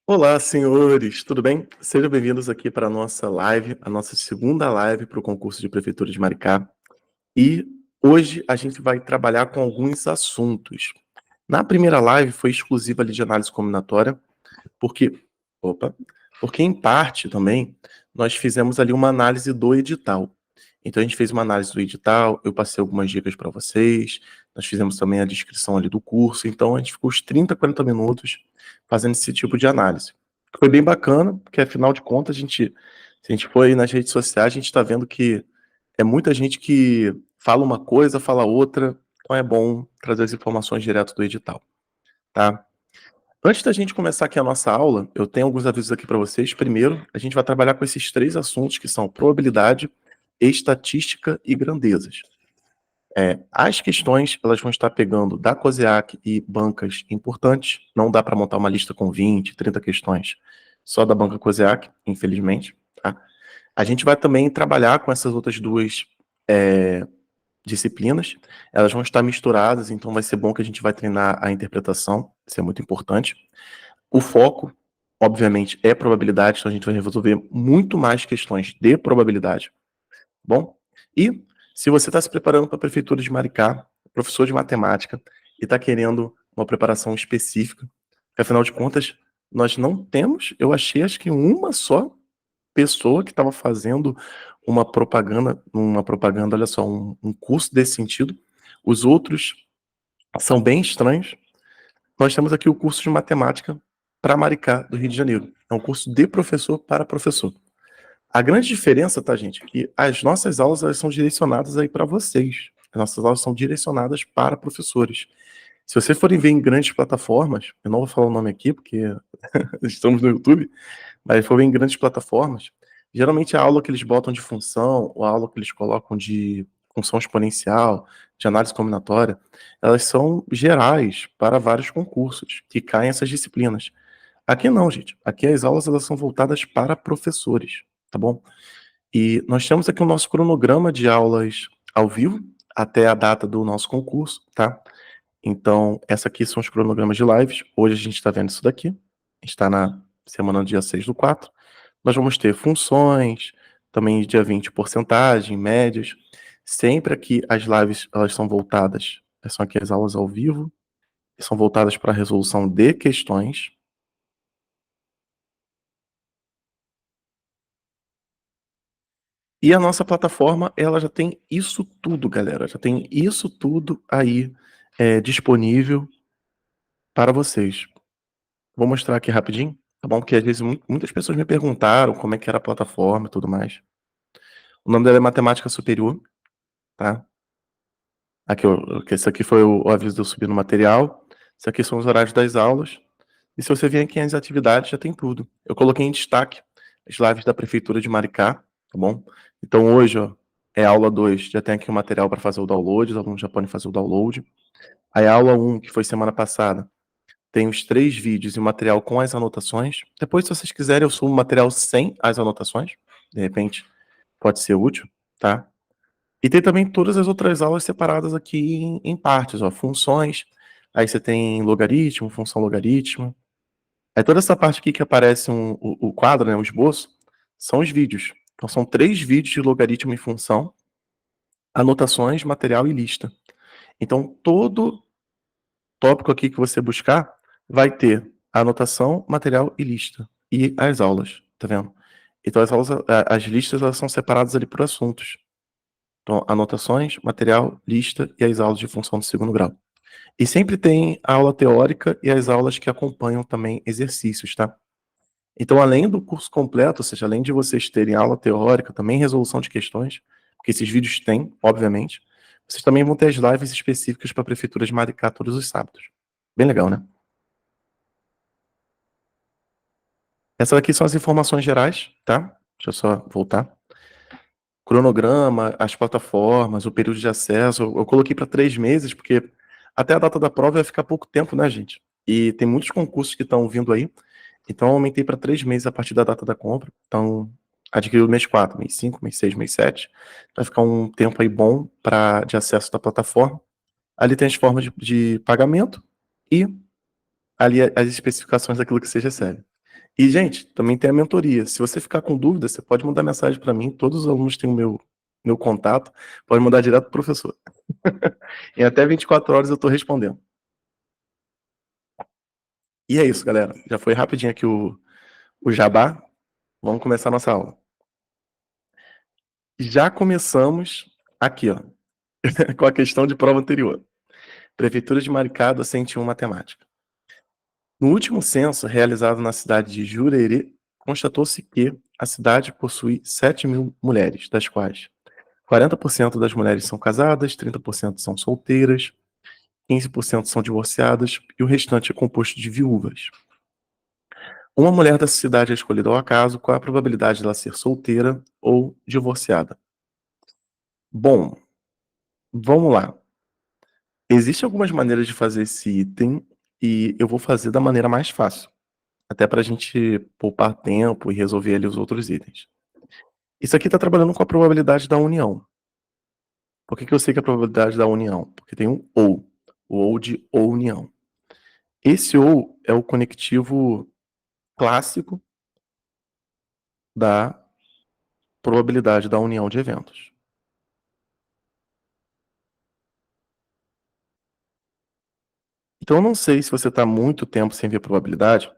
Olá, senhores, tudo bem? Sejam bem-vindos aqui para a nossa live, a nossa segunda live para o concurso de Prefeitura de Maricá. E hoje a gente vai trabalhar com alguns assuntos. Na primeira live foi exclusiva ali de análise combinatória, porque, opa, porque em parte também nós fizemos ali uma análise do edital. Então a gente fez uma análise do edital, eu passei algumas dicas para vocês, nós fizemos também a descrição ali do curso, então a gente ficou uns 30, 40 minutos fazendo esse tipo de análise. Foi bem bacana, porque afinal de contas se a gente for aí nas redes sociais, a gente está vendo que é muita gente que fala uma coisa, fala outra, então é bom trazer as informações direto do edital, tá? Antes da gente começar aqui a nossa aula, eu tenho alguns avisos aqui para vocês. Primeiro, a gente vai trabalhar com esses três assuntos que são probabilidade, estatística e grandezas. As questões, elas vão estar pegando da COSEAC e bancas importantes. Não dá para montar uma lista com 20, 30 questões só da banca COSEAC, infelizmente. Tá? A gente vai também trabalhar com essas outras duas disciplinas. Elas vão estar misturadas, então vai ser bom que a gente vai treinar a interpretação. Isso é muito importante. O foco, obviamente, é probabilidade, então a gente vai resolver muito mais questões de probabilidade. Bom? E se você está se preparando para a Prefeitura de Maricá, professor de matemática, e está querendo uma preparação específica, afinal de contas, nós não temos, eu achei, acho que uma só pessoa que estava fazendo uma propaganda, olha só, um curso desse sentido. Os outros são bem estranhos. Nós temos aqui o curso de matemática para Maricá, do Rio de Janeiro. É um curso de professor para professor. A grande diferença, tá, gente, é que as nossas aulas elas são direcionadas aí para vocês. As nossas aulas são direcionadas para professores. Se vocês forem ver em grandes plataformas, eu não vou falar o nome aqui porque estamos no YouTube, mas se for ver em grandes plataformas, geralmente a aula que eles botam de função, ou a aula que eles colocam de função exponencial, de análise combinatória, elas são gerais para vários concursos que caem essas disciplinas. Aqui não, gente. Aqui as aulas elas são voltadas para professores, tá bom? E nós temos aqui o nosso cronograma de aulas ao vivo até a data do nosso concurso, tá? Então, essa aqui são os cronogramas de lives. Hoje a gente está vendo isso daqui. Está na semana do dia 6 do 4. Nós vamos ter funções, também dia 20 porcentagem, médias. Sempre aqui as lives, elas são voltadas, são aqui as aulas ao vivo, são voltadas para a resolução de questões. E a nossa plataforma, ela já tem isso tudo, galera. Já tem isso tudo aí disponível para vocês. Vou mostrar aqui rapidinho, tá bom? Porque às vezes muitas pessoas me perguntaram como é que era a plataforma e tudo mais. O nome dela é Matemática Superior, tá? Aqui, esse aqui foi o aviso de eu subir no material. Isso aqui são os horários das aulas. E se você vier aqui em atividades, já tem tudo. Eu coloquei em destaque as lives da Prefeitura de Maricá, tá bom? Então hoje, ó, é aula 2, já tem aqui o material para fazer o download, os alunos já podem fazer o download. Aí a aula 1, que foi semana passada, tem os 3 vídeos e o material com as anotações. Depois, se vocês quiserem, eu subo o material sem as anotações. De repente, pode ser útil, tá? E tem também todas as outras aulas separadas aqui em partes, ó, funções. Aí você tem logaritmo, função logaritmo. Aí toda essa parte aqui que aparece o quadro, né, o esboço, são os vídeos. Então são 3 vídeos de logaritmo e função, anotações, material e lista. Então todo tópico aqui que você buscar vai ter a anotação, material e lista. E as aulas, tá vendo? Então as aulas, as listas, elas são separadas ali por assuntos. Então, anotações, material, lista e as aulas de função do segundo grau. E sempre tem a aula teórica e as aulas que acompanham também exercícios, tá? Então, além do curso completo, ou seja, além de vocês terem aula teórica, também resolução de questões, porque esses vídeos têm, obviamente, vocês também vão ter as lives específicas para a Prefeitura de Maricá todos os sábados. Bem legal, né? Essas aqui são as informações gerais, tá? Deixa eu só voltar. Cronograma, as plataformas, o período de acesso. Eu coloquei para 3 meses, porque até a data da prova vai ficar pouco tempo, né, gente? E tem muitos concursos que estão vindo aí. Então, eu aumentei para 3 meses a partir da data da compra. Então, adquiriu o mês 4, mês 5, mês 6, mês 7. Vai ficar um tempo aí bom de acesso da plataforma. Ali tem as formas de pagamento e ali as especificações daquilo que você recebe. E, gente, também tem a mentoria. Se você ficar com dúvida, você pode mandar mensagem para mim. Todos os alunos têm o meu contato. Pode mandar direto pro professor. Em até 24 horas eu estou respondendo. E é isso, galera. Já foi rapidinho aqui o jabá. Vamos começar a nossa aula. Já começamos aqui, ó, com a questão de prova anterior. Prefeitura de Maricá, docente 1 matemática. No último censo, realizado na cidade de Jurerê, constatou-se que a cidade possui 7.000 mulheres, das quais 40% das mulheres são casadas, 30% são solteiras, 15% são divorciadas e o restante é composto de viúvas. Uma mulher dessa cidade é escolhida ao acaso, qual é a probabilidade dela ser solteira ou divorciada? Bom, vamos lá. Existem algumas maneiras de fazer esse item e eu vou fazer da maneira mais fácil, até para a gente poupar tempo e resolver ali os outros itens. Isso aqui está trabalhando com a probabilidade da união. Por que eu sei que é a probabilidade da união? Porque tem um ou, o ou de ou união. Esse ou é o conectivo clássico da probabilidade da união de eventos. Então eu não sei se você está muito tempo sem ver probabilidade,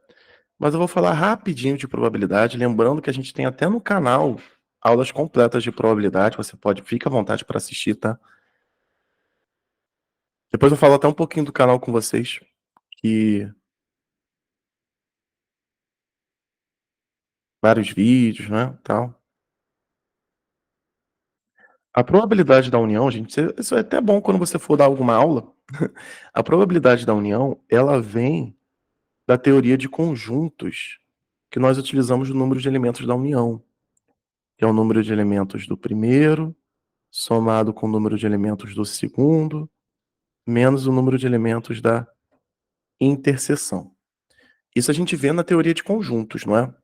mas eu vou falar rapidinho de probabilidade, lembrando que a gente tem até no canal aulas completas de probabilidade, você pode, fica à vontade para assistir, tá? Depois eu falo até um pouquinho do canal com vocês, que vários vídeos, né, tal. A probabilidade da união, gente, isso é até bom quando você for dar alguma aula. A probabilidade da união, ela vem da teoria de conjuntos que nós utilizamos no número de elementos da união, que é o número de elementos do primeiro, somado com o número de elementos do segundo, menos o número de elementos da interseção. Isso a gente vê na teoria de conjuntos, não é?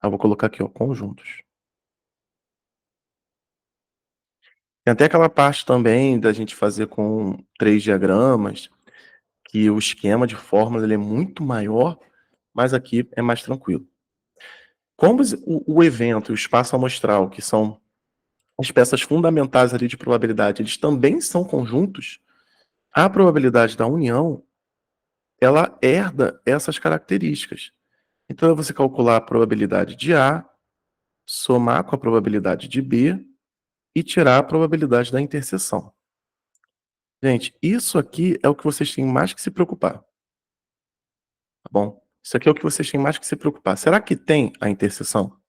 Eu vou colocar aqui, ó, conjuntos. Tem até aquela parte também da gente fazer com 3 diagramas, que o esquema de fórmulas ele é muito maior, mas aqui é mais tranquilo. Como o evento e o espaço amostral, que são as peças fundamentais ali de probabilidade, eles também são conjuntos, a probabilidade da união, ela herda essas características. Então, é você calcular a probabilidade de A, somar com a probabilidade de B e tirar a probabilidade da interseção. Gente, isso aqui é o que vocês têm mais que se preocupar, tá bom? Isso aqui é o que vocês têm mais que se preocupar. Será que tem a interseção?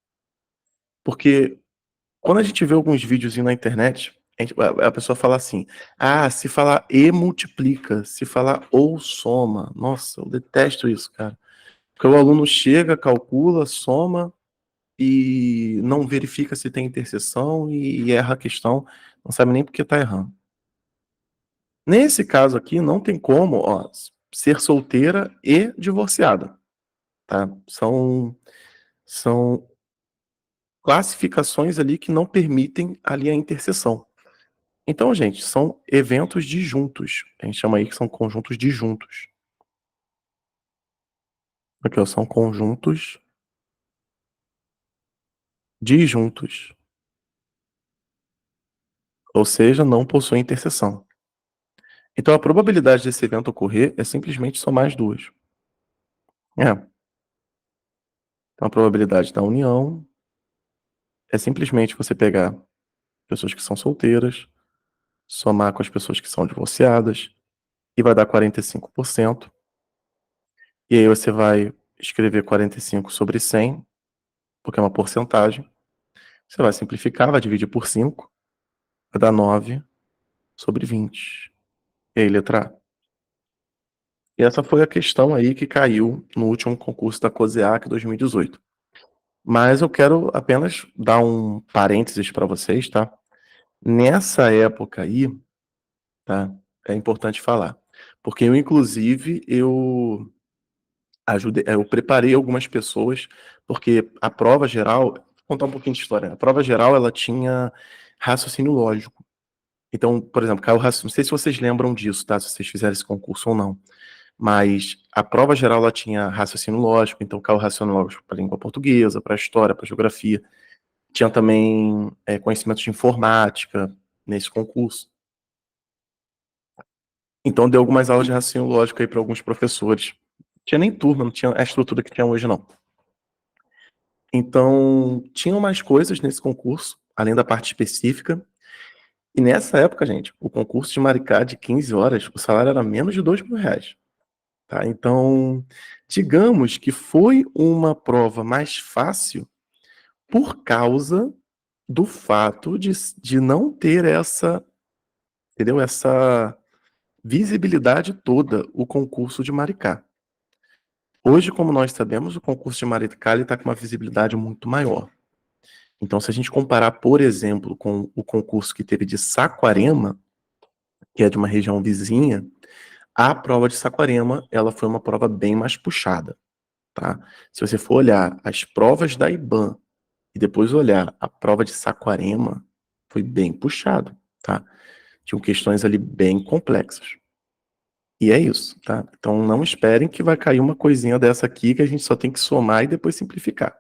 Porque quando a gente vê alguns vídeos na internet, a pessoa fala assim: ah, se falar e multiplica, se falar ou soma. Nossa, eu detesto isso, cara. Porque o aluno chega, calcula, soma e não verifica se tem interseção e erra a questão, não sabe nem por que está errando. Nesse caso aqui, não tem como, ó, ser solteira e divorciada, tá? São classificações ali que não permitem ali a interseção. Então, gente, são eventos disjuntos. A gente chama aí que são conjuntos disjuntos. Aqui, ó, são conjuntos disjuntos. Ou seja, não possuem interseção. Então, a probabilidade desse evento ocorrer é simplesmente somar as duas. É. Então, a probabilidade da união é simplesmente você pegar pessoas que são solteiras, somar com as pessoas que são divorciadas, e vai dar 45%. E aí você vai escrever 45 sobre 100, porque é uma porcentagem. Você vai simplificar, vai dividir por 5, vai dar 9 sobre 20. E aí, letra A. E essa foi a questão aí que caiu no último concurso da COSEAC 2018. Mas eu quero apenas dar um parênteses para vocês, tá? Nessa época aí, tá? É importante falar. Porque eu, inclusive, eu preparei algumas pessoas, porque a prova geral, vou contar um pouquinho de história. A prova geral, ela tinha raciocínio lógico. Então, por exemplo, caiu raciocínio, não sei se vocês lembram disso, tá? Se vocês fizeram esse concurso ou não. Mas a prova geral ela tinha raciocínio lógico, então caiu raciocínio lógico para língua portuguesa, para história, para geografia. Tinha também conhecimentos de informática nesse concurso. Então deu algumas aulas de raciocínio lógico aí para alguns professores. Não tinha nem turma, não tinha a estrutura que tinha hoje, não. Então, tinham mais coisas nesse concurso, além da parte específica. E nessa época, gente, o concurso de Maricá de 15 horas, o salário era menos de R$ 2.000. Tá? Então, digamos que foi uma prova mais fácil por causa do fato de não ter essa, entendeu? Essa visibilidade toda, o concurso de Maricá. Hoje, como nós sabemos, o concurso de Maricá está com uma visibilidade muito maior. Então, se a gente comparar, por exemplo, com o concurso que teve de Saquarema, que é de uma região vizinha, a prova de Saquarema, ela foi uma prova bem mais puxada, tá? Se você for olhar as provas da IBAN e depois olhar a prova de Saquarema, foi bem puxado, tá? Tinham questões ali bem complexas. E é isso, tá? Então não esperem que vai cair uma coisinha dessa aqui que a gente só tem que somar e depois simplificar.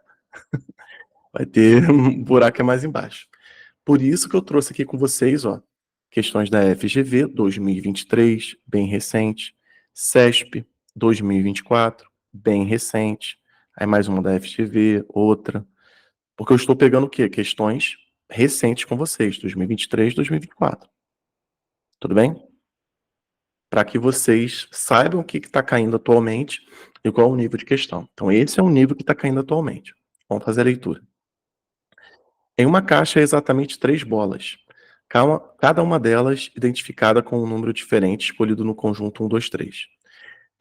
Vai ter um buraco mais embaixo. Por isso que eu trouxe aqui com vocês, ó, questões da FGV 2023, bem recente, CESP 2024, bem recente, aí mais uma da FGV, outra, porque eu estou pegando o quê? Questões recentes com vocês, 2023, 2024. Tudo bem? Para que vocês saibam o que está caindo atualmente e qual é o nível de questão. Então, esse é o nível que está caindo atualmente. Vamos fazer a leitura. Em uma caixa, exatamente 3 bolas. Cada uma delas identificada com um número diferente, escolhido no conjunto 1, 2, 3.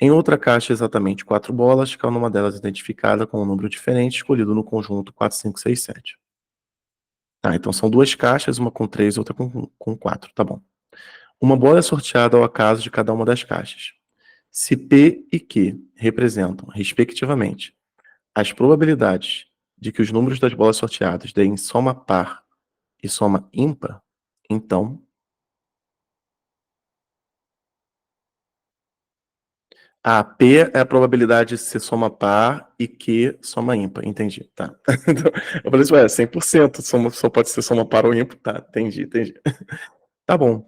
Em outra caixa, exatamente 4 bolas, cada uma delas identificada com um número diferente, escolhido no conjunto 4, 5, 6, 7. Tá, então são 2 caixas, uma com 3 e outra com 4, tá bom. Uma bola é sorteada ao acaso de cada uma das caixas. Se P e Q representam, respectivamente, as probabilidades de que os números das bolas sorteadas deem soma par e soma ímpar, então a P é a probabilidade de ser soma par e Q soma ímpar. Entendi, tá. Então, eu falei assim, ué, 100%, só pode ser soma par ou ímpar. Tá, entendi. Tá bom.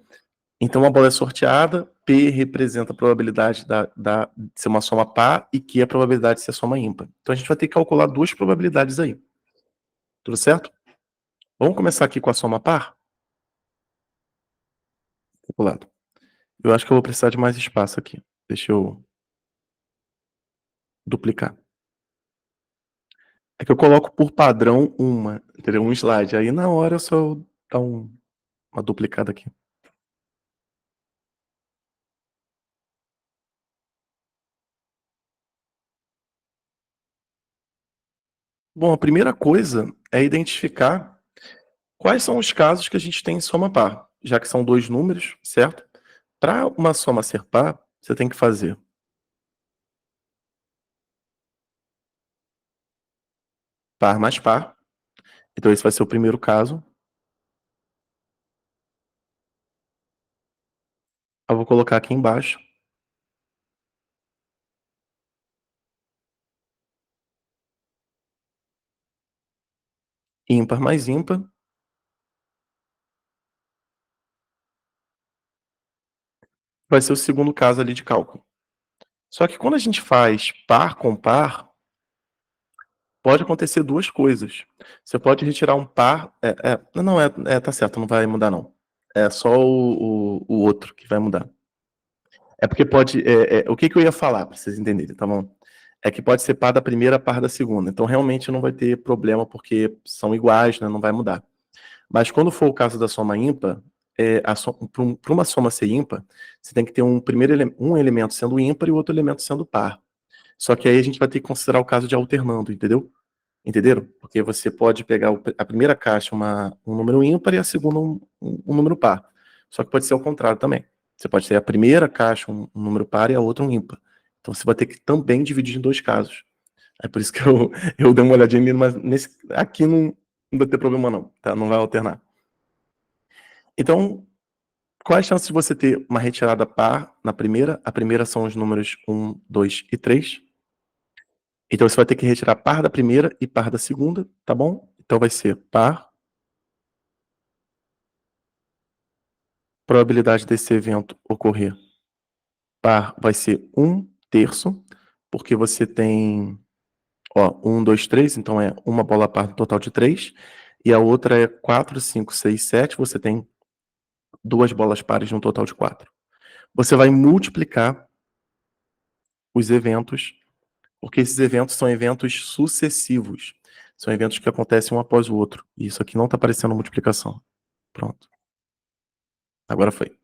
Então a bola é sorteada, P representa a probabilidade de ser uma soma par e Q é a probabilidade de ser soma ímpar. Então a gente vai ter que calcular 2 probabilidades aí. Tudo certo? Vamos começar aqui com a soma par? Calculado. Eu acho que eu vou precisar de mais espaço aqui. Deixa eu duplicar. É que eu coloco por padrão uma, entendeu? Um slide. Aí na hora eu só dar uma duplicada aqui. Bom, a primeira coisa é identificar quais são os casos que a gente tem em soma par, já que são 2 números, certo? Para uma soma ser par, você tem que fazer par mais par. Então esse vai ser o primeiro caso. Eu vou colocar aqui embaixo. Ímpar mais ímpar. Vai ser o segundo caso ali de cálculo. Só que quando a gente faz par com par, pode acontecer 2 coisas. Você pode retirar um par. Não, tá certo, não vai mudar, não. É só o outro que vai mudar. É porque pode. O que eu ia falar, para vocês entenderem, tá bom? É que pode ser par da primeira, par da segunda. Então, realmente não vai ter problema, porque são iguais, né? Não vai mudar. Mas quando for o caso da soma ímpar, para uma soma ser ímpar, você tem que ter um elemento sendo ímpar e o outro elemento sendo par. Só que aí a gente vai ter que considerar o caso de alternando, entendeu? Entenderam? Porque você pode pegar a primeira caixa um número ímpar e a segunda um número par. Só que pode ser ao contrário também. Você pode ter a primeira caixa um número par e a outra um ímpar. Então você vai ter que também dividir em 2 casos. É por isso que eu dei uma olhadinha ali, mas aqui não vai ter problema não, tá? Não vai alternar. Então, Qual a chance de você ter uma retirada par na primeira? A primeira são os números 1, 2 e 3. Então você vai ter que retirar par da primeira e par da segunda, tá bom? Então vai ser par, probabilidade desse evento ocorrer. Par vai ser 1/3, porque você tem, ó, 1, 2, 3, então é uma bola par no total de 3, e a outra é 4, 5, 6, 7, você tem duas bolas pares no total de 4. Você vai multiplicar os eventos, porque esses eventos são eventos sucessivos. São eventos que acontecem um após o outro. E isso aqui não está aparecendo multiplicação. Pronto. Agora foi.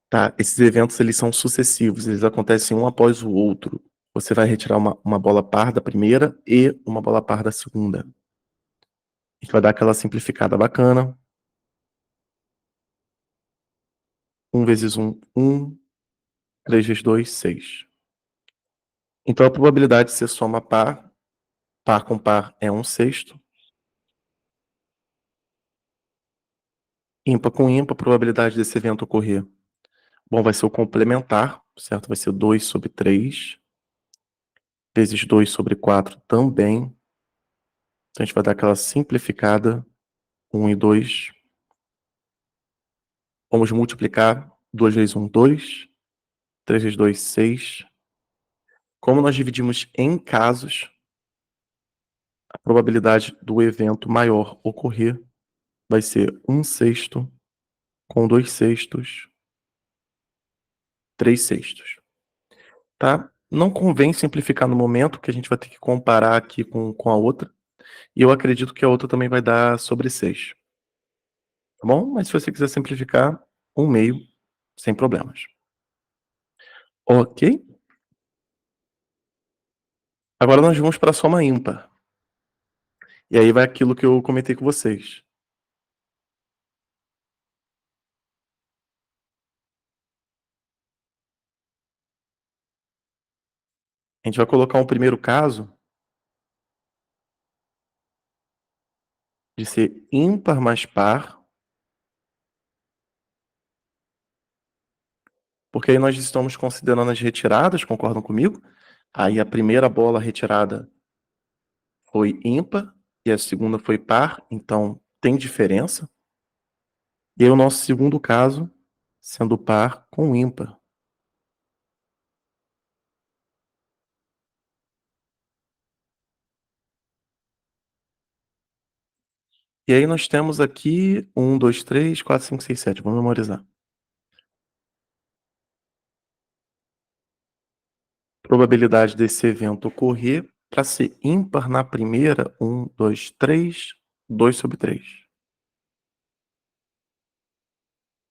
Tá, esses eventos eles são sucessivos, eles acontecem um após o outro. Você vai retirar uma bola par da primeira e uma bola par da segunda. A gente vai dar aquela simplificada bacana. 1 vezes 1, 1. 3 vezes 2, 6. Então a probabilidade de você soma par, par com par é 1/6. Ímpar com ímpar, a probabilidade desse evento ocorrer. Bom, vai ser o complementar, certo? Vai ser 2/3, vezes 2/4 também. Então a gente vai dar aquela simplificada, 1 e 2. Vamos multiplicar, 2 vezes 1, 2. 3 vezes 2, 6. Como nós dividimos em casos, a probabilidade do evento maior ocorrer vai ser 1/6 com 2/6, 3/6. Tá? Não convém simplificar no momento, que a gente vai ter que comparar aqui com a outra. E eu acredito que a outra também vai dar sobre 6. Tá bom? Mas se você quiser simplificar, 1/2, sem problemas. Ok? Agora nós vamos para a soma ímpar. E aí vai aquilo que eu comentei com vocês. A gente vai colocar um primeiro caso de ser ímpar mais par, porque aí nós estamos considerando as retiradas, concordam comigo? Aí a primeira bola retirada foi ímpar e a segunda foi par, então tem diferença. E aí o nosso segundo caso sendo par com ímpar. E aí nós temos aqui 1, 2, 3, 4, 5, 6, 7. Vamos memorizar. Probabilidade desse evento ocorrer para ser ímpar na primeira, 1, 2, 3, 2/3.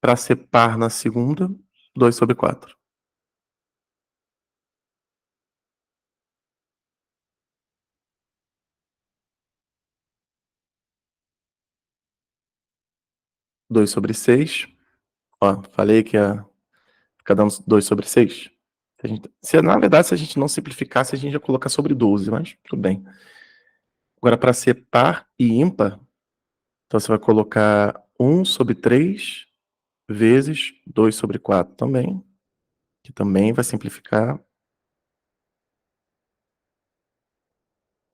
Para ser par na segunda, 2/4. 2/6. Ó, falei que ia ficar dando 2/6. Na verdade, se a gente não simplificasse, a gente ia colocar sobre 12, mas tudo bem. Agora, para ser par e ímpar, então você vai colocar 1/3 vezes 2/4 também, que também vai simplificar.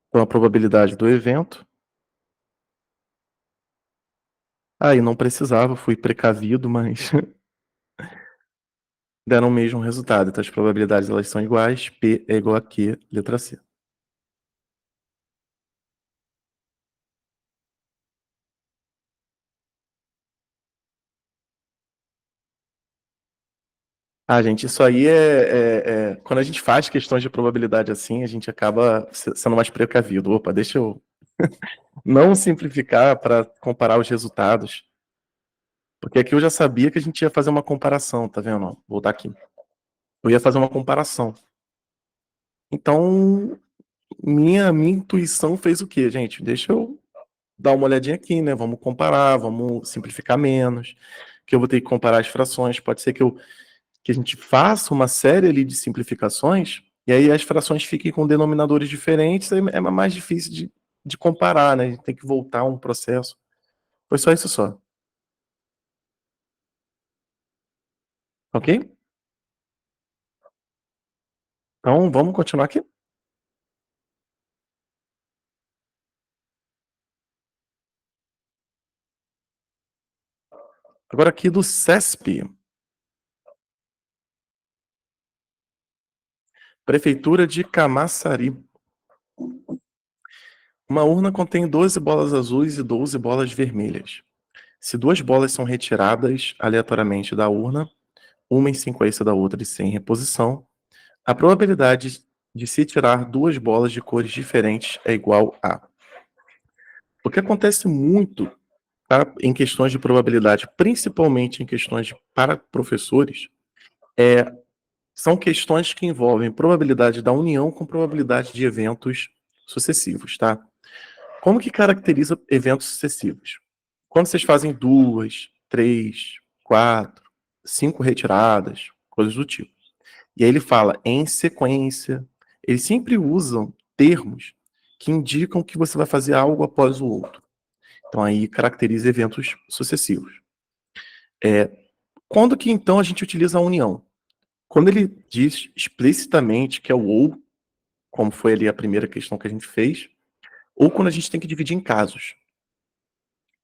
Então a probabilidade do evento. Aí não precisava, fui precavido, mas deram o mesmo resultado. Então as probabilidades elas são iguais, P é igual a Q, letra C. Ah, gente, isso aí quando a gente faz questões de probabilidade assim, a gente acaba sendo mais precavido. Opa, deixa eu não simplificar para comparar os resultados. Porque aqui eu já sabia que a gente ia fazer uma comparação, tá vendo? Vou voltar aqui. Eu ia fazer uma comparação. Então, minha intuição fez o quê, gente? Deixa eu dar uma olhadinha aqui, né? Vamos comparar, vamos simplificar menos. Que eu vou ter que comparar as frações. Pode ser que a gente faça uma série ali de simplificações e aí as frações fiquem com denominadores diferentes, aí é mais difícil de comparar, né? A gente tem que voltar a um processo. Foi só isso só. Ok? Então vamos continuar aqui? Agora aqui do CESP, Prefeitura de Camaçari. Uma urna contém 12 bolas azuis e 12 bolas vermelhas. Se duas bolas são retiradas aleatoriamente da urna, uma em sequência da outra e sem reposição, a probabilidade de se tirar duas bolas de cores diferentes é igual a. O que acontece muito, tá, em questões de probabilidade, principalmente em questões para professores, é, são questões que envolvem probabilidade da união com probabilidade de eventos sucessivos, tá? Como que caracteriza eventos sucessivos? Quando vocês fazem duas, três, quatro, cinco retiradas, coisas do tipo. E aí ele fala em sequência. Eles sempre usam termos que indicam que você vai fazer algo após o outro. Então aí caracteriza eventos sucessivos. É, quando que então a gente utiliza a união? Quando ele diz explicitamente que é o ou, como foi ali a primeira questão que a gente fez, ou quando a gente tem que dividir em casos.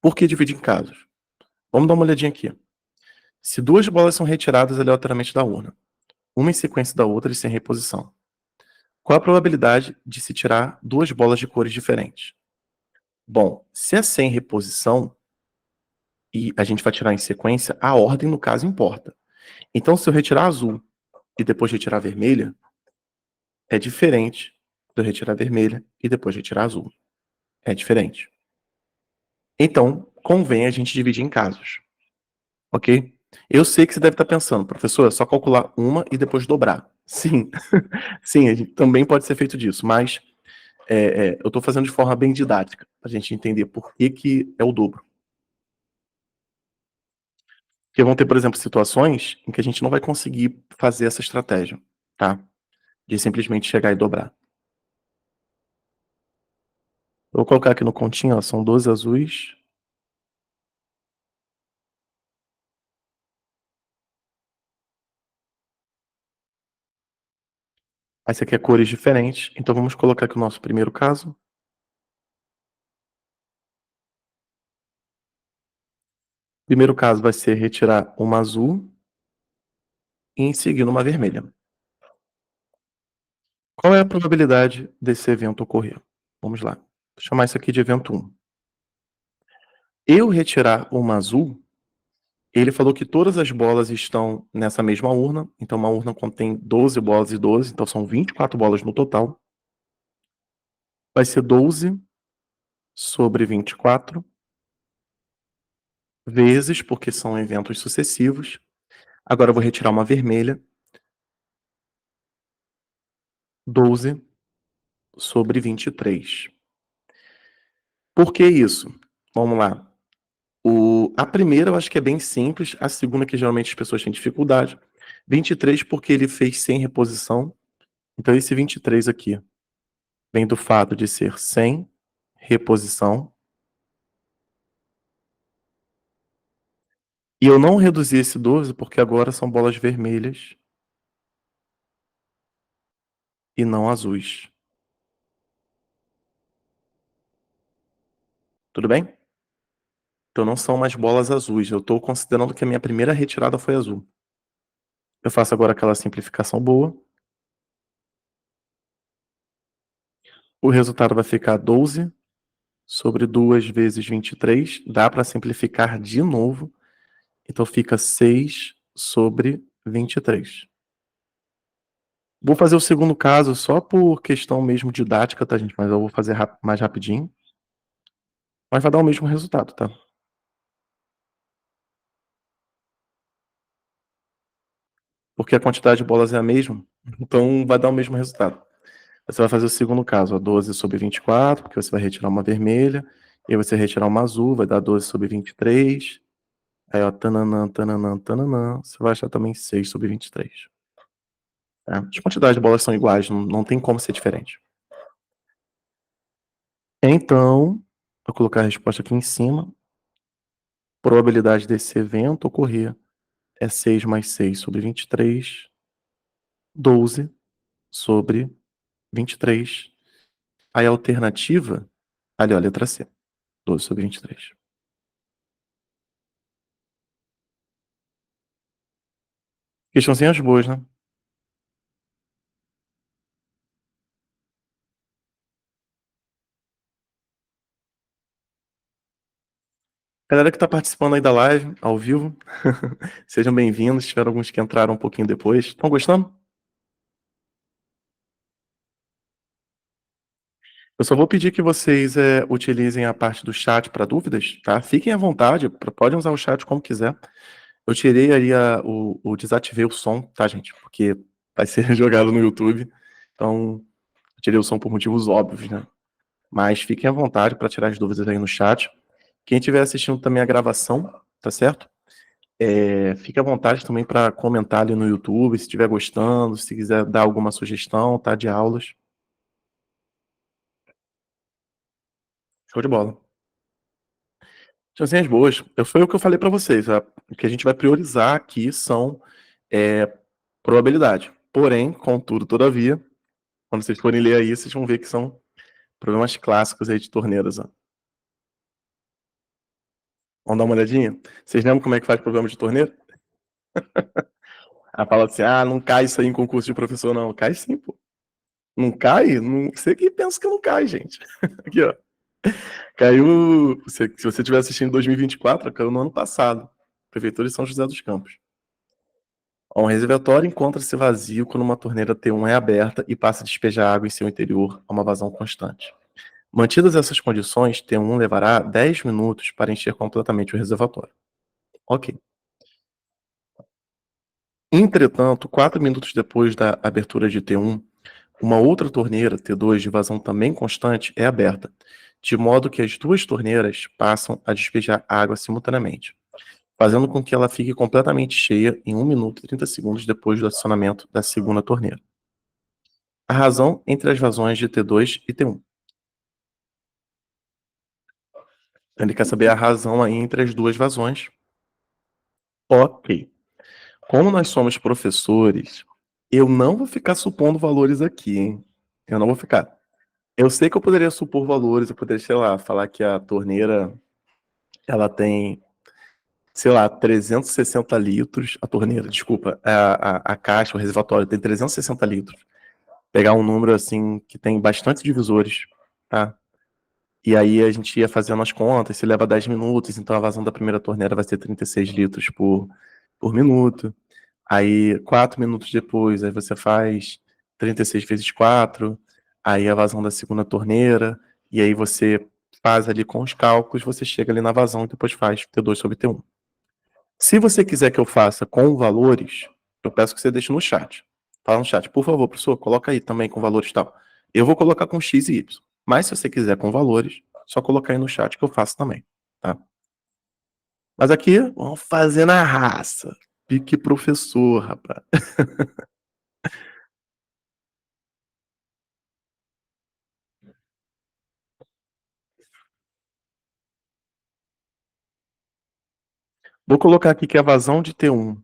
Por que dividir em casos? Vamos dar uma olhadinha aqui. Se duas bolas são retiradas aleatoriamente da urna, uma em sequência da outra e sem reposição, qual a probabilidade de se tirar duas bolas de cores diferentes? Bom, se é sem reposição e a gente vai tirar em sequência, a ordem no caso importa. Então, se eu retirar azul e depois retirar vermelha, é diferente de eu retirar vermelha e depois retirar azul. É diferente. Então, convém a gente dividir em casos, ok? Eu sei que você deve estar pensando, professor, é só calcular uma e depois dobrar. Sim, sim, a gente também pode ser feito disso, mas eu estou fazendo de forma bem didática, para a gente entender por que, que é o dobro. Porque vão ter, por exemplo, situações em que a gente não vai conseguir fazer essa estratégia, tá? De simplesmente chegar e dobrar. Eu vou colocar aqui no continho, ó, são 12 azuis. Aí você quer cores diferentes, então vamos colocar aqui o nosso primeiro caso. Primeiro caso vai ser retirar uma azul e em seguida uma vermelha. Qual é a probabilidade desse evento ocorrer? Vamos lá. Vou chamar isso aqui de evento 1. Eu retirar uma azul, ele falou que todas as bolas estão nessa mesma urna, então uma urna contém 12 bolas e 12, então são 24 bolas no total. Vai ser 12 sobre 24 vezes, porque são eventos sucessivos. Agora eu vou retirar uma vermelha. 12 sobre 23. Por que isso? Vamos lá. A primeira eu acho que é bem simples, a segunda que geralmente as pessoas têm dificuldade. 23 porque ele fez sem reposição, então esse 23 aqui vem do fato de ser sem reposição. E eu não reduzi esse 12 porque agora são bolas vermelhas e não azuis. Tudo bem? Então não são mais bolas azuis. Eu estou considerando que a minha primeira retirada foi azul. Eu faço agora aquela simplificação boa. O resultado vai ficar 12 sobre 2 vezes 23. Dá para simplificar de novo. Então fica 6 sobre 23. Vou fazer o segundo caso só por questão mesmo didática, tá, gente? Mas eu vou fazer mais rapidinho. Mas vai dar o mesmo resultado, tá? Porque a quantidade de bolas é a mesma, então vai dar o mesmo resultado. Você vai fazer o segundo caso, ó, 12 sobre 24, porque você vai retirar uma vermelha, e aí você vai retirar uma azul, vai dar 12 sobre 23. Aí, ó, tananã, tananã, tananã, você vai achar também 6 sobre 23. Tá? As quantidades de bolas são iguais, não tem como ser diferente. Então, vou colocar a resposta aqui em cima. Probabilidade desse evento ocorrer é 6 mais 6 sobre 23, 12 sobre 23. Aí a alternativa, ali ó, letra C, 12 sobre 23. Questãozinhas boas, né? Galera que tá participando aí da live, ao vivo, sejam bem-vindos. Tiveram alguns que entraram um pouquinho depois. Estão gostando? Eu só vou pedir que vocês utilizem a parte do chat para dúvidas, tá? Fiquem à vontade, podem usar o chat como quiser. Eu tirei ali desativei o som, tá, gente? Porque vai ser jogado no YouTube. Então, eu tirei o som por motivos óbvios, né? Mas fiquem à vontade para tirar as dúvidas aí no chat. Quem estiver assistindo também a gravação, tá certo? Fique à vontade também para comentar ali no YouTube, se estiver gostando, se quiser dar alguma sugestão, tá? De aulas. Show de bola. Chancinhas boas. Foi o que eu falei para vocês. O que a gente vai priorizar aqui são é, probabilidade. Porém, contudo, todavia, quando vocês forem ler aí, vocês vão ver que são problemas clássicos aí de torneiras. Ó. Vamos dar uma olhadinha? Vocês lembram como é que faz problema de torneira? Aí fala assim, não cai isso aí em concurso de professor, não. Cai sim, pô. Não cai? Não... Você que pensa que não cai, gente. Aqui, ó. Caiu. Se você estiver assistindo em 2024, caiu no ano passado. Prefeitura de São José dos Campos. Um reservatório encontra-se vazio quando uma torneira T1 é aberta e passa a despejar água em seu interior a uma vazão constante. Mantidas essas condições, T1 levará 10 minutos para encher completamente o reservatório. Ok. Entretanto, 4 minutos depois da abertura de T1, uma outra torneira, T2, de vazão também constante, é aberta, de modo que as duas torneiras passam a despejar água simultaneamente, fazendo com que ela fique completamente cheia em 1 minuto e 30 segundos depois do acionamento da segunda torneira. A razão entre as vazões de T2 e T1. Ele quer saber a razão aí entre as duas vazões. Ok. Como nós somos professores, eu não vou ficar supondo valores aqui, hein? Eu não vou ficar. Eu sei que eu poderia supor valores, eu poderia, sei lá, falar que a torneira, ela tem, sei lá, 360 litros, a torneira, desculpa, a caixa, o reservatório tem 360 litros. Pegar um número, assim, que tem bastante divisores, tá? E aí a gente ia fazendo as contas, se leva 10 minutos, então a vazão da primeira torneira vai ser 36 litros por minuto. Aí 4 minutos depois, aí você faz 36 vezes 4, aí a vazão da segunda torneira, e aí você faz ali com os cálculos, você chega ali na vazão e depois faz T2 sobre T1. Se você quiser que eu faça com valores, eu peço que você deixe no chat. Fala no chat, por favor, professor, coloca aí também com valores e tal. Eu vou colocar com X e Y. Mas se você quiser com valores, só colocar aí no chat que eu faço também, tá? Mas aqui, vamos fazer na raça. Pique professor, rapaz. Vou colocar aqui que a vazão de T1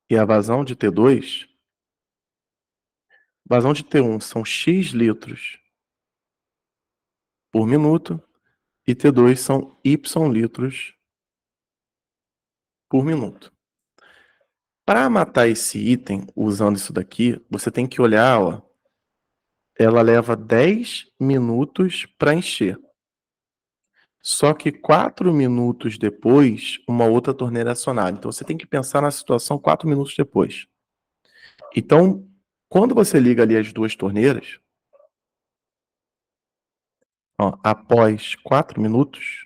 e a vazão de T2, vazão de T1 são X litros por minuto e T2 são Y litros por minuto. Para matar esse item, usando isso daqui, você tem que olhar, ó, ela leva 10 minutos para encher. Só que 4 minutos depois, uma outra torneira é acionada. Então você tem que pensar na situação 4 minutos depois. Então, quando você liga ali as duas torneiras, ó, após 4 minutos,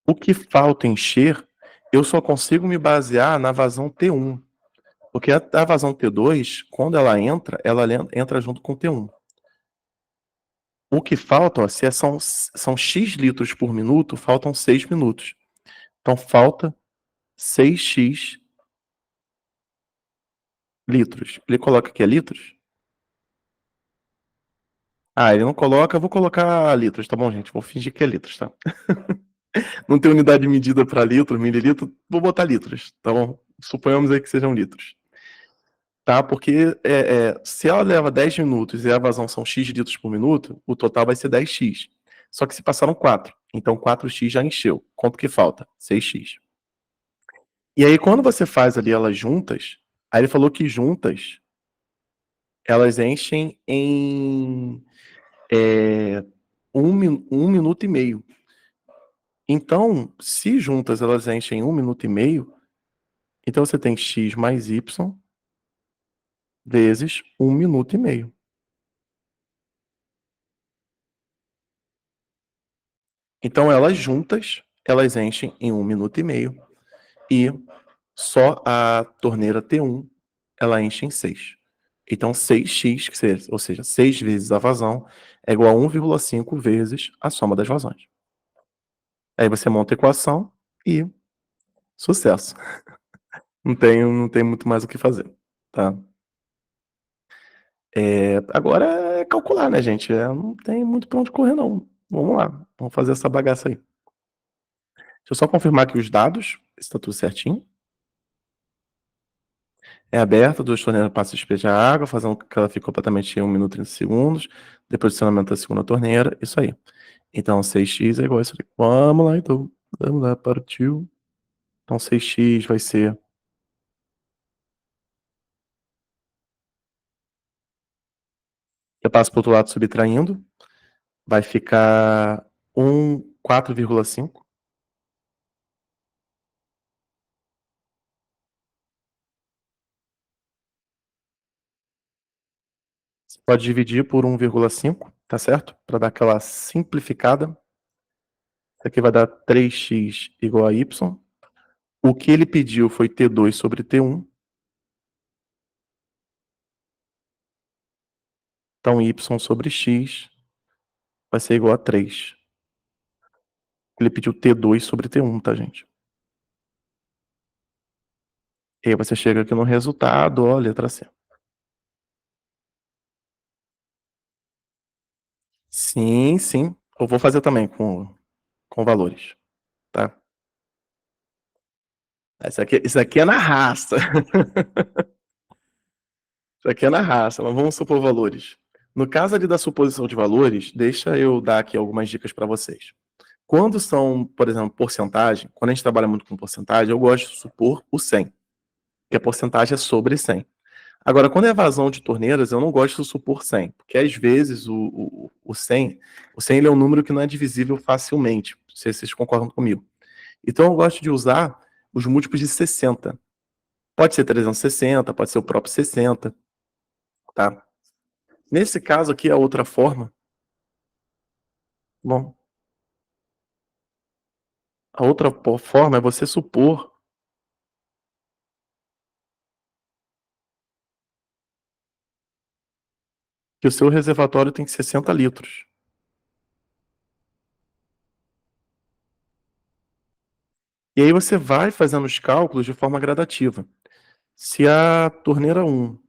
o que falta encher, eu só consigo me basear na vazão T1. Porque a vazão T2, quando ela entra junto com T1. O que falta, ó, se são X litros por minuto, faltam 6 minutos. Então falta 6x litros. Ele coloca aqui litros? Ah, ele não coloca, eu vou colocar litros, tá bom, gente? Vou fingir que é litros, tá? Não tem unidade de medida para litro, mililitro, vou botar litros, tá bom? Suponhamos aí que sejam litros. Tá? Porque se ela leva 10 minutos e a vazão são X litros por minuto, o total vai ser 10x. Só que se passaram 4, então 4x já encheu. Quanto que falta? 6x. E aí, quando você faz ali elas juntas, aí ele falou que juntas elas enchem em 1 minuto e meio. Então, se juntas elas enchem em 1 minuto e meio, então você tem x mais y vezes 1 minuto e meio. Então, elas juntas, elas enchem em 1 minuto e meio. E só a torneira T1, ela enche em 6. Então, 6x, ou seja, 6 vezes a vazão, é igual a 1,5 vezes a soma das vazões. Aí você monta a equação e sucesso. Não tem muito mais o que fazer, tá? Agora é calcular, né, gente? Não tem muito pra onde correr, não. Vamos lá, vamos fazer essa bagaça aí. Deixa eu só confirmar aqui os dados, se tá tudo certinho. É aberta, 2 torneiras passam a despejar água, fazendo com que ela fique completamente em 1 minuto e 30 segundos. Depois do acionamento da segunda torneira, isso aí. Então, 6x é igual a isso aqui. Vamos lá, então. Vamos lá, partiu. Então, 6x vai ser... Eu passo para o outro lado subtraindo. Vai ficar 4,5. Você pode dividir por 1,5, tá certo? Para dar aquela simplificada. Isso aqui vai dar 3x igual a y. O que ele pediu foi T2 sobre T1. Então, y sobre x vai ser igual a 3. Ele pediu T2 sobre T1, tá, gente? E aí você chega aqui no resultado, ó, letra C. Sim, sim. Eu vou fazer também com valores, tá? Isso aqui é na raça. Isso aqui é na raça, mas vamos supor valores. No caso ali da suposição de valores, deixa eu dar aqui algumas dicas para vocês. Quando são, por exemplo, porcentagem, quando a gente trabalha muito com porcentagem, eu gosto de supor o 100, que a porcentagem é sobre 100. Agora, quando é vazão de torneiras, eu não gosto de supor 100, porque às vezes o 100, ele é um número que não é divisível facilmente, não sei se vocês concordam comigo. Então, eu gosto de usar os múltiplos de 60. Pode ser 360, pode ser o próprio 60, tá? Nesse caso aqui, a outra forma, bom, a outra forma é você supor que o seu reservatório tem 60 litros. E aí você vai fazendo os cálculos de forma gradativa. Se a torneira 1,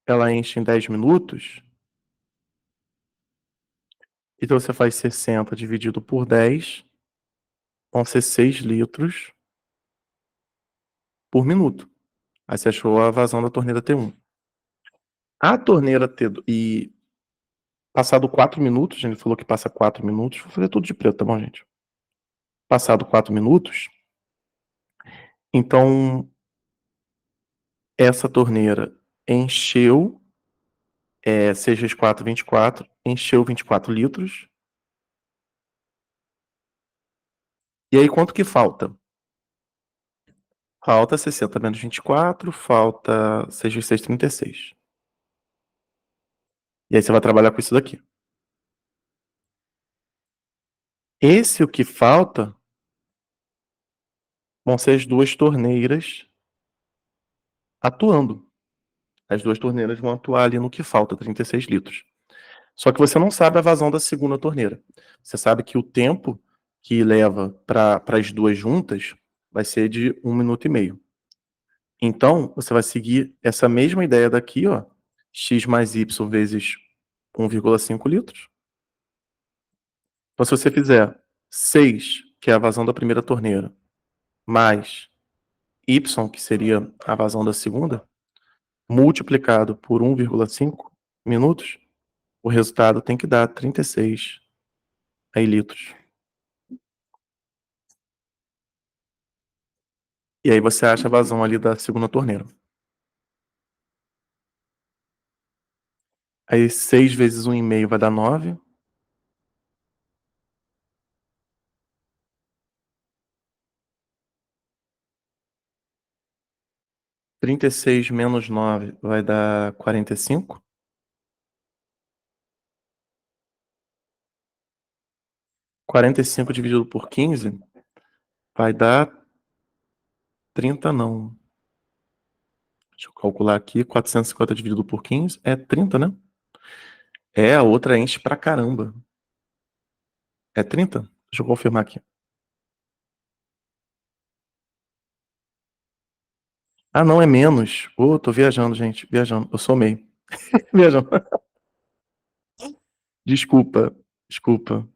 ela enche em 10 minutos, então você faz 60 dividido por 10, vão ser 6 litros por minuto. Aí você achou a vazão da torneira T1. A torneira T2, e passado 4 minutos, ele falou que passa 4 minutos, vou fazer tudo de preto, tá bom, gente? Passado 4 minutos, então essa torneira encheu, 6 vezes 4, 24, encheu 24 litros. E aí quanto que falta? Falta 60 menos 24, falta 6 vezes 6, 36. E aí você vai trabalhar com isso daqui. Esse o que falta vão ser as duas torneiras atuando. As duas torneiras vão atuar ali no que falta, 36 litros. Só que você não sabe a vazão da segunda torneira. Você sabe que o tempo que leva para as duas juntas vai ser de 1 minuto e meio. Então, você vai seguir essa mesma ideia daqui, ó, x mais y vezes 1,5 litros. Então, se você fizer 6, que é a vazão da primeira torneira, mais y, que seria a vazão da segunda, multiplicado por 1,5 minutos, o resultado tem que dar 36 aí litros. E aí você acha a vazão ali da segunda torneira. Aí 6 vezes 1,5 vai dar 9. 36 menos 9 vai dar 45. 45 dividido por 15 vai dar 30 não. Deixa eu calcular aqui. 450 dividido por 15 é 30, né? É, a outra enche pra caramba. É 30? Deixa eu confirmar aqui. Ah, não, é menos. Ô, tô viajando, gente. Viajando. Eu sou meio. Viajando. Desculpa. Desculpa.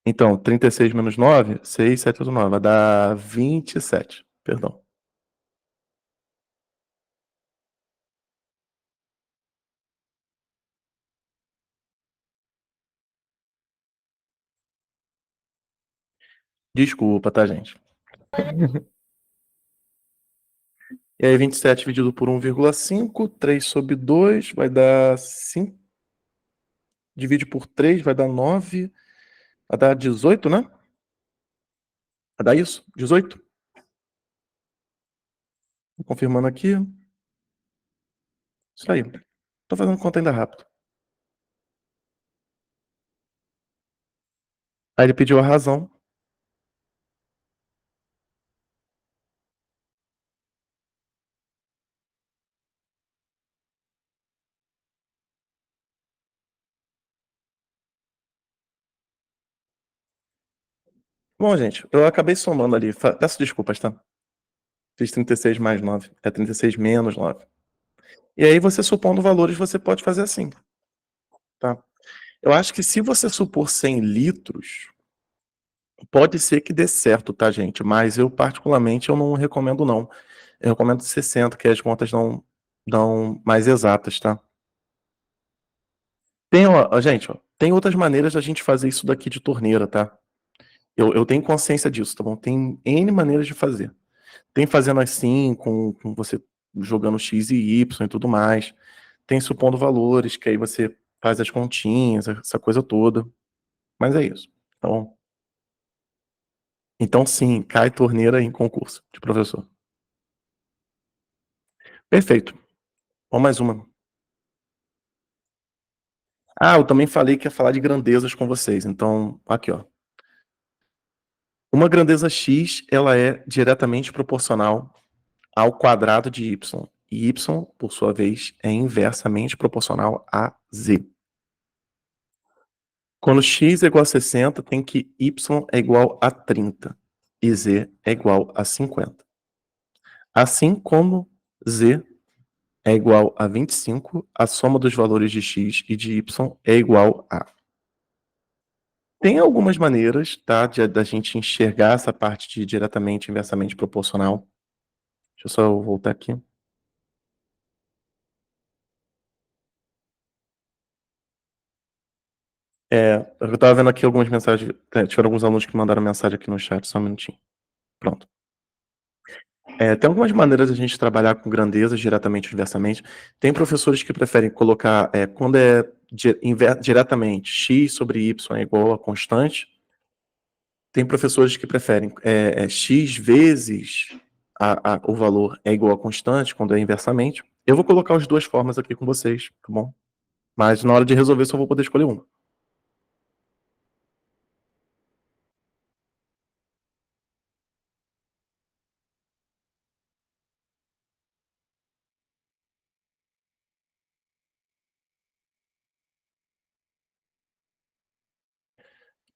Então, 36 menos 9, 6, 7, 8, 9. Vai dar 27. Perdão. Desculpa, tá, gente? E aí, 27 dividido por 1,5, 3 sobre 2 vai dar 5. Divide por 3 vai dar 9. Vai dar 18, né? Vai dar isso? 18? Confirmando aqui. Isso aí. Tô fazendo conta ainda rápido. Aí ele pediu a razão. Bom, gente, eu acabei somando ali. Peço desculpas, tá? Fiz 36 mais 9. É 36 menos 9. E aí, você supondo valores, você pode fazer assim, tá? Eu acho que se você supor 100 litros, pode ser que dê certo, tá, gente? Mas eu, particularmente, eu não recomendo, não. Eu recomendo 60, que as contas dão mais exatas, tá? Tem, ó, gente, ó, tem outras maneiras da gente fazer isso daqui de torneira, tá? Eu tenho consciência disso, tá bom? Tem N maneiras de fazer. Tem fazendo assim, com você jogando X e Y e tudo mais. Tem supondo valores, que aí você faz as continhas, essa coisa toda. Mas é isso, tá bom? Então, sim, cai torneira em concurso de professor. Perfeito. Vamos mais uma. Ah, eu também falei que ia falar de grandezas com vocês. Então, aqui, ó. Uma grandeza x, ela é diretamente proporcional ao quadrado de y. E y, por sua vez, é inversamente proporcional a z. Quando x é igual a 60, tem que y é igual a 30 e z é igual a 50. Assim como z é igual a 25, a soma dos valores de x e de y é igual a. Tem algumas maneiras, tá, da gente enxergar essa parte de diretamente inversamente proporcional. Deixa eu só voltar aqui. Eu estava vendo aqui algumas mensagens. Tiveram alguns alunos que mandaram mensagem aqui no chat, só um minutinho. Pronto. Tem algumas maneiras de a gente trabalhar com grandezas diretamente ou inversamente. Tem professores que preferem colocar, quando é diretamente, x sobre y é igual a constante. Tem professores que preferem x vezes o valor é igual a constante, quando é inversamente. Eu vou colocar as duas formas aqui com vocês, tá bom? Mas na hora de resolver, só vou poder escolher uma.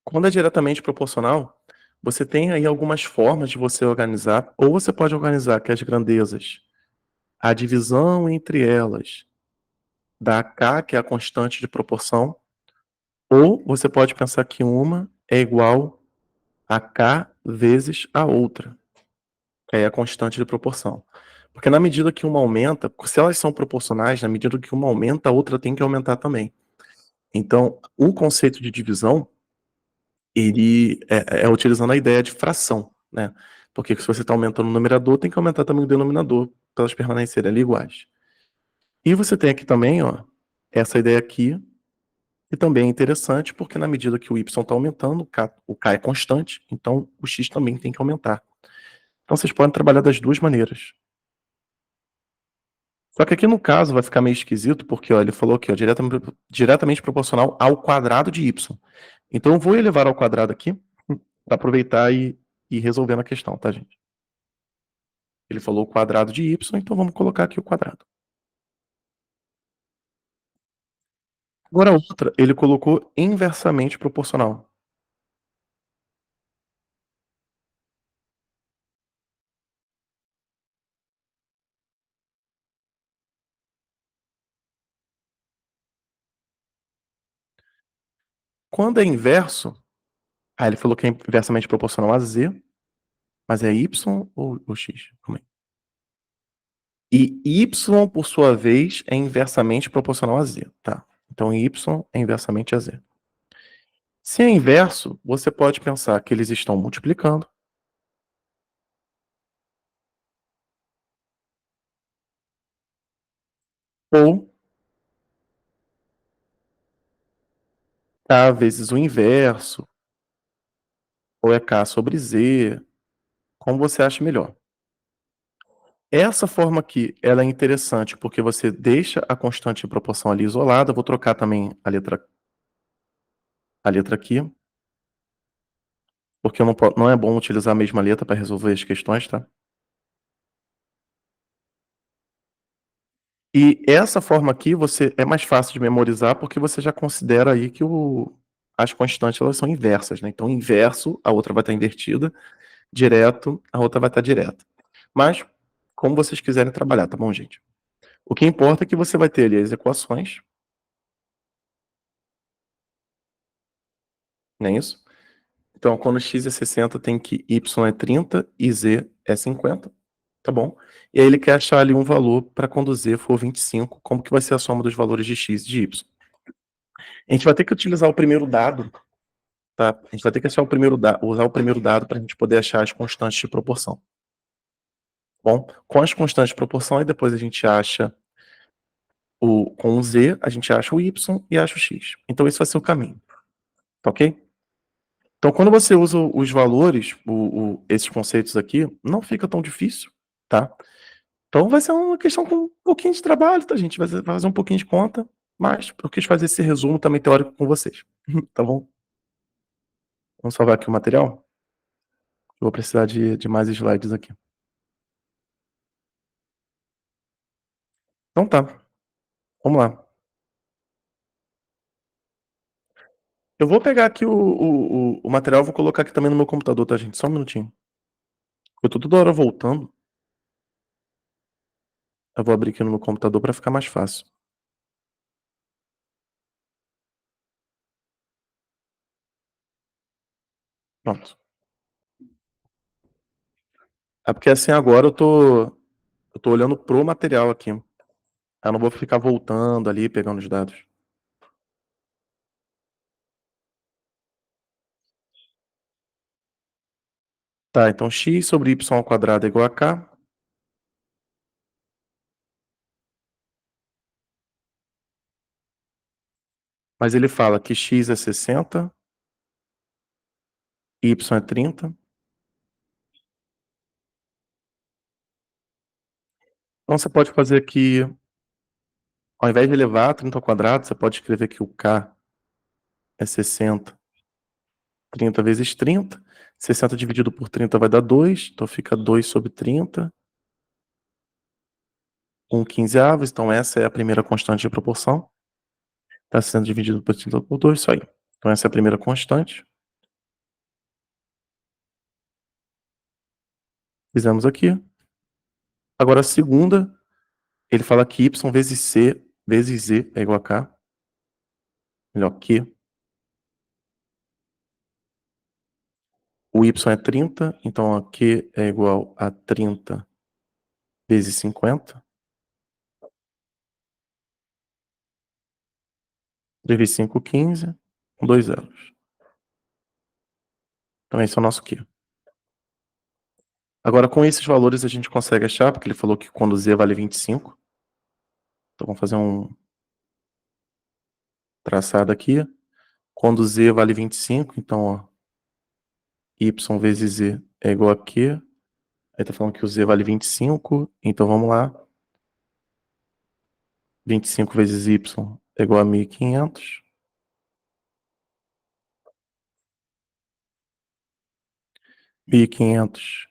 Quando é diretamente proporcional, você tem aí algumas formas de você organizar, ou você pode organizar que as grandezas, a divisão entre elas da k, que é a constante de proporção, ou você pode pensar que uma é igual a k vezes a outra, que é a constante de proporção. Porque na medida que uma aumenta, se elas são proporcionais, na medida que uma aumenta, a outra tem que aumentar também. Então, o conceito de divisão, ele é utilizando a ideia de fração, né? Porque se você está aumentando o numerador, tem que aumentar também o denominador, para elas permanecerem ali iguais. E você tem aqui também, ó, essa ideia aqui, que também é interessante, porque na medida que o y está aumentando, o k é constante, então o x também tem que aumentar. Então vocês podem trabalhar das duas maneiras. Só que aqui no caso vai ficar meio esquisito, porque ó, ele falou aqui, ó, diretamente proporcional ao quadrado de y. Então eu vou elevar ao quadrado aqui, para aproveitar e ir resolvendo a questão, tá, gente? Ele falou o quadrado de y, então vamos colocar aqui o quadrado. Agora a outra, ele colocou inversamente proporcional. Quando é inverso, ele falou que é inversamente proporcional a z, mas é y ou x? Calma aí. E y, por sua vez, é inversamente proporcional a z, tá? Então y é inversamente a z. Se é inverso, você pode pensar que eles estão multiplicando, ou k vezes o inverso, ou é k sobre z, como você acha melhor. Essa forma aqui, ela é interessante porque você deixa a constante de proporção ali isolada. Vou trocar também a letra aqui, porque não é bom utilizar a mesma letra para resolver as questões, tá? E essa forma aqui é mais fácil de memorizar porque você já considera aí que as constantes elas são inversas, né? Então, inverso, a outra vai estar invertida, direto, a outra vai estar direta. Mas, como vocês quiserem trabalhar, tá bom, gente? O que importa é que você vai ter ali as equações, não é isso? Então, quando x é 60, tem que y é 30 e z é 50, tá bom? E aí ele quer achar ali um valor para quando z for 25, como que vai ser a soma dos valores de x e de y. A gente vai ter que utilizar o primeiro dado, tá? A gente vai ter que achar usar o primeiro dado para a gente poder achar as constantes de proporção. Bom, com as constantes de proporção, aí depois a gente acha com o z, a gente acha o y e acha o x. Então esse vai ser o caminho, tá ok? Então, quando você usa os valores, esses conceitos aqui, não fica tão difícil, tá? Então vai ser uma questão com um pouquinho de trabalho, tá, gente? Vai fazer um pouquinho de conta, mas eu quis fazer esse resumo também teórico com vocês, tá bom? Vamos salvar aqui o material. Eu vou precisar de mais slides aqui. Então tá, vamos lá. Eu vou pegar aqui o material, vou colocar aqui também no meu computador, tá, gente? Só um minutinho. Eu tô toda hora voltando. Eu vou abrir aqui no meu computador para ficar mais fácil. Pronto. É porque assim agora eu tô olhando pro material aqui. Eu não vou ficar voltando ali, pegando os dados. Tá, então x sobre y ao quadrado é igual a k. Mas ele fala que x é 60, y é 30. Então você pode fazer aqui, ao invés de elevar 30 ao quadrado, você pode escrever que o k é 60. 30 vezes 30. 60 dividido por 30 vai dar 2, então fica 2 sobre 30. 1/15. Então essa é a primeira constante de proporção. Está sendo dividido por 30 por 2, isso aí. Então essa é a primeira constante. Fizemos aqui. Agora a segunda, ele fala que y vezes c vezes z é igual a k. Melhor, Q. O y é 30, então ó, Q é igual a 30 vezes 50. 3 vezes 5, 15, com 2 zeros. Então esse é o nosso Q. Agora com esses valores a gente consegue achar, porque ele falou que quando z vale 25. Então vamos fazer um traçado aqui. Quando z vale 25, então ó, y vezes z é igual a Q. Aí tá falando que o z vale 25, então vamos lá. 25 vezes y é igual a 1.500. 1.500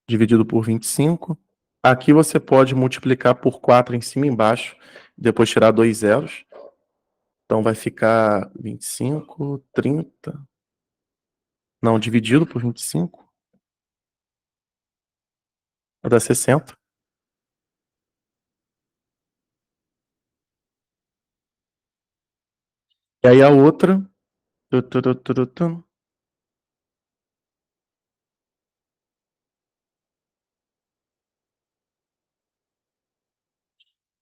dividido por 25. Aqui você pode multiplicar por 4 em cima e embaixo, depois tirar 2 zeros. Então vai ficar 25, 30. Não, dividido por 25 vai dar 60. E aí a outra,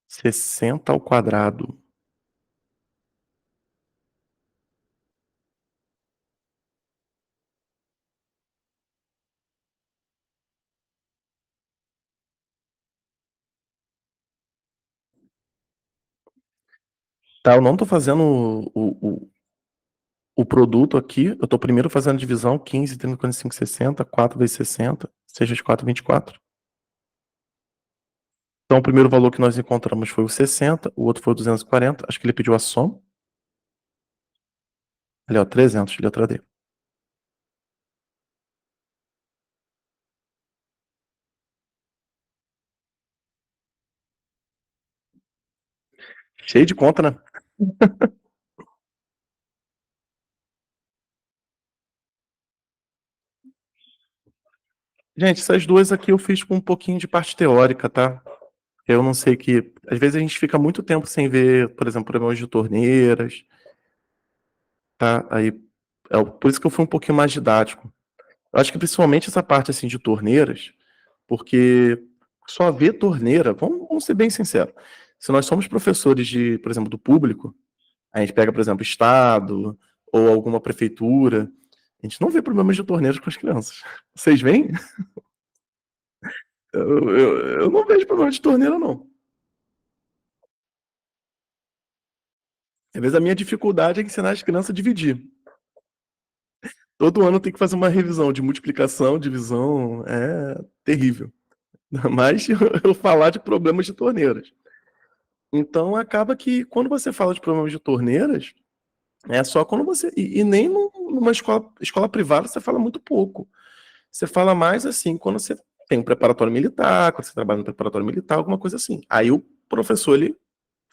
60 ao quadrado. Tá, eu não tô fazendo o produto aqui, eu tô primeiro fazendo a divisão, 15, 30, 45, 60, 4 vezes 60, 6 vezes 4, 24. Então o primeiro valor que nós encontramos foi o 60, o outro foi o 240, acho que ele pediu a soma. Ali ó, 300, letra D. Cheio de conta, né? Gente, essas duas aqui eu fiz com um pouquinho de parte teórica, tá? Eu não sei que... Às vezes a gente fica muito tempo sem ver, por exemplo, problemas de torneiras, tá? Aí, por isso que eu fui um pouquinho mais didático. Eu acho que principalmente essa parte, assim, de torneiras, porque só ver torneira, vamos ser bem sinceros, se nós somos professores de, por exemplo, do público, a gente pega, por exemplo, estado ou alguma prefeitura, a gente não vê problemas de torneiras com as crianças. Vocês veem? Eu não vejo problema de torneira, não. Às vezes a minha dificuldade é ensinar as crianças a dividir. Todo ano tem que fazer uma revisão de multiplicação, divisão, é terrível. Mas eu falar de problemas de torneiras. Então acaba que quando você fala de problemas de torneiras, é só quando você. E nem numa escola privada você fala muito pouco. Você fala mais assim quando você tem um preparatório militar, quando você trabalha no preparatório militar, alguma coisa assim. Aí o professor ele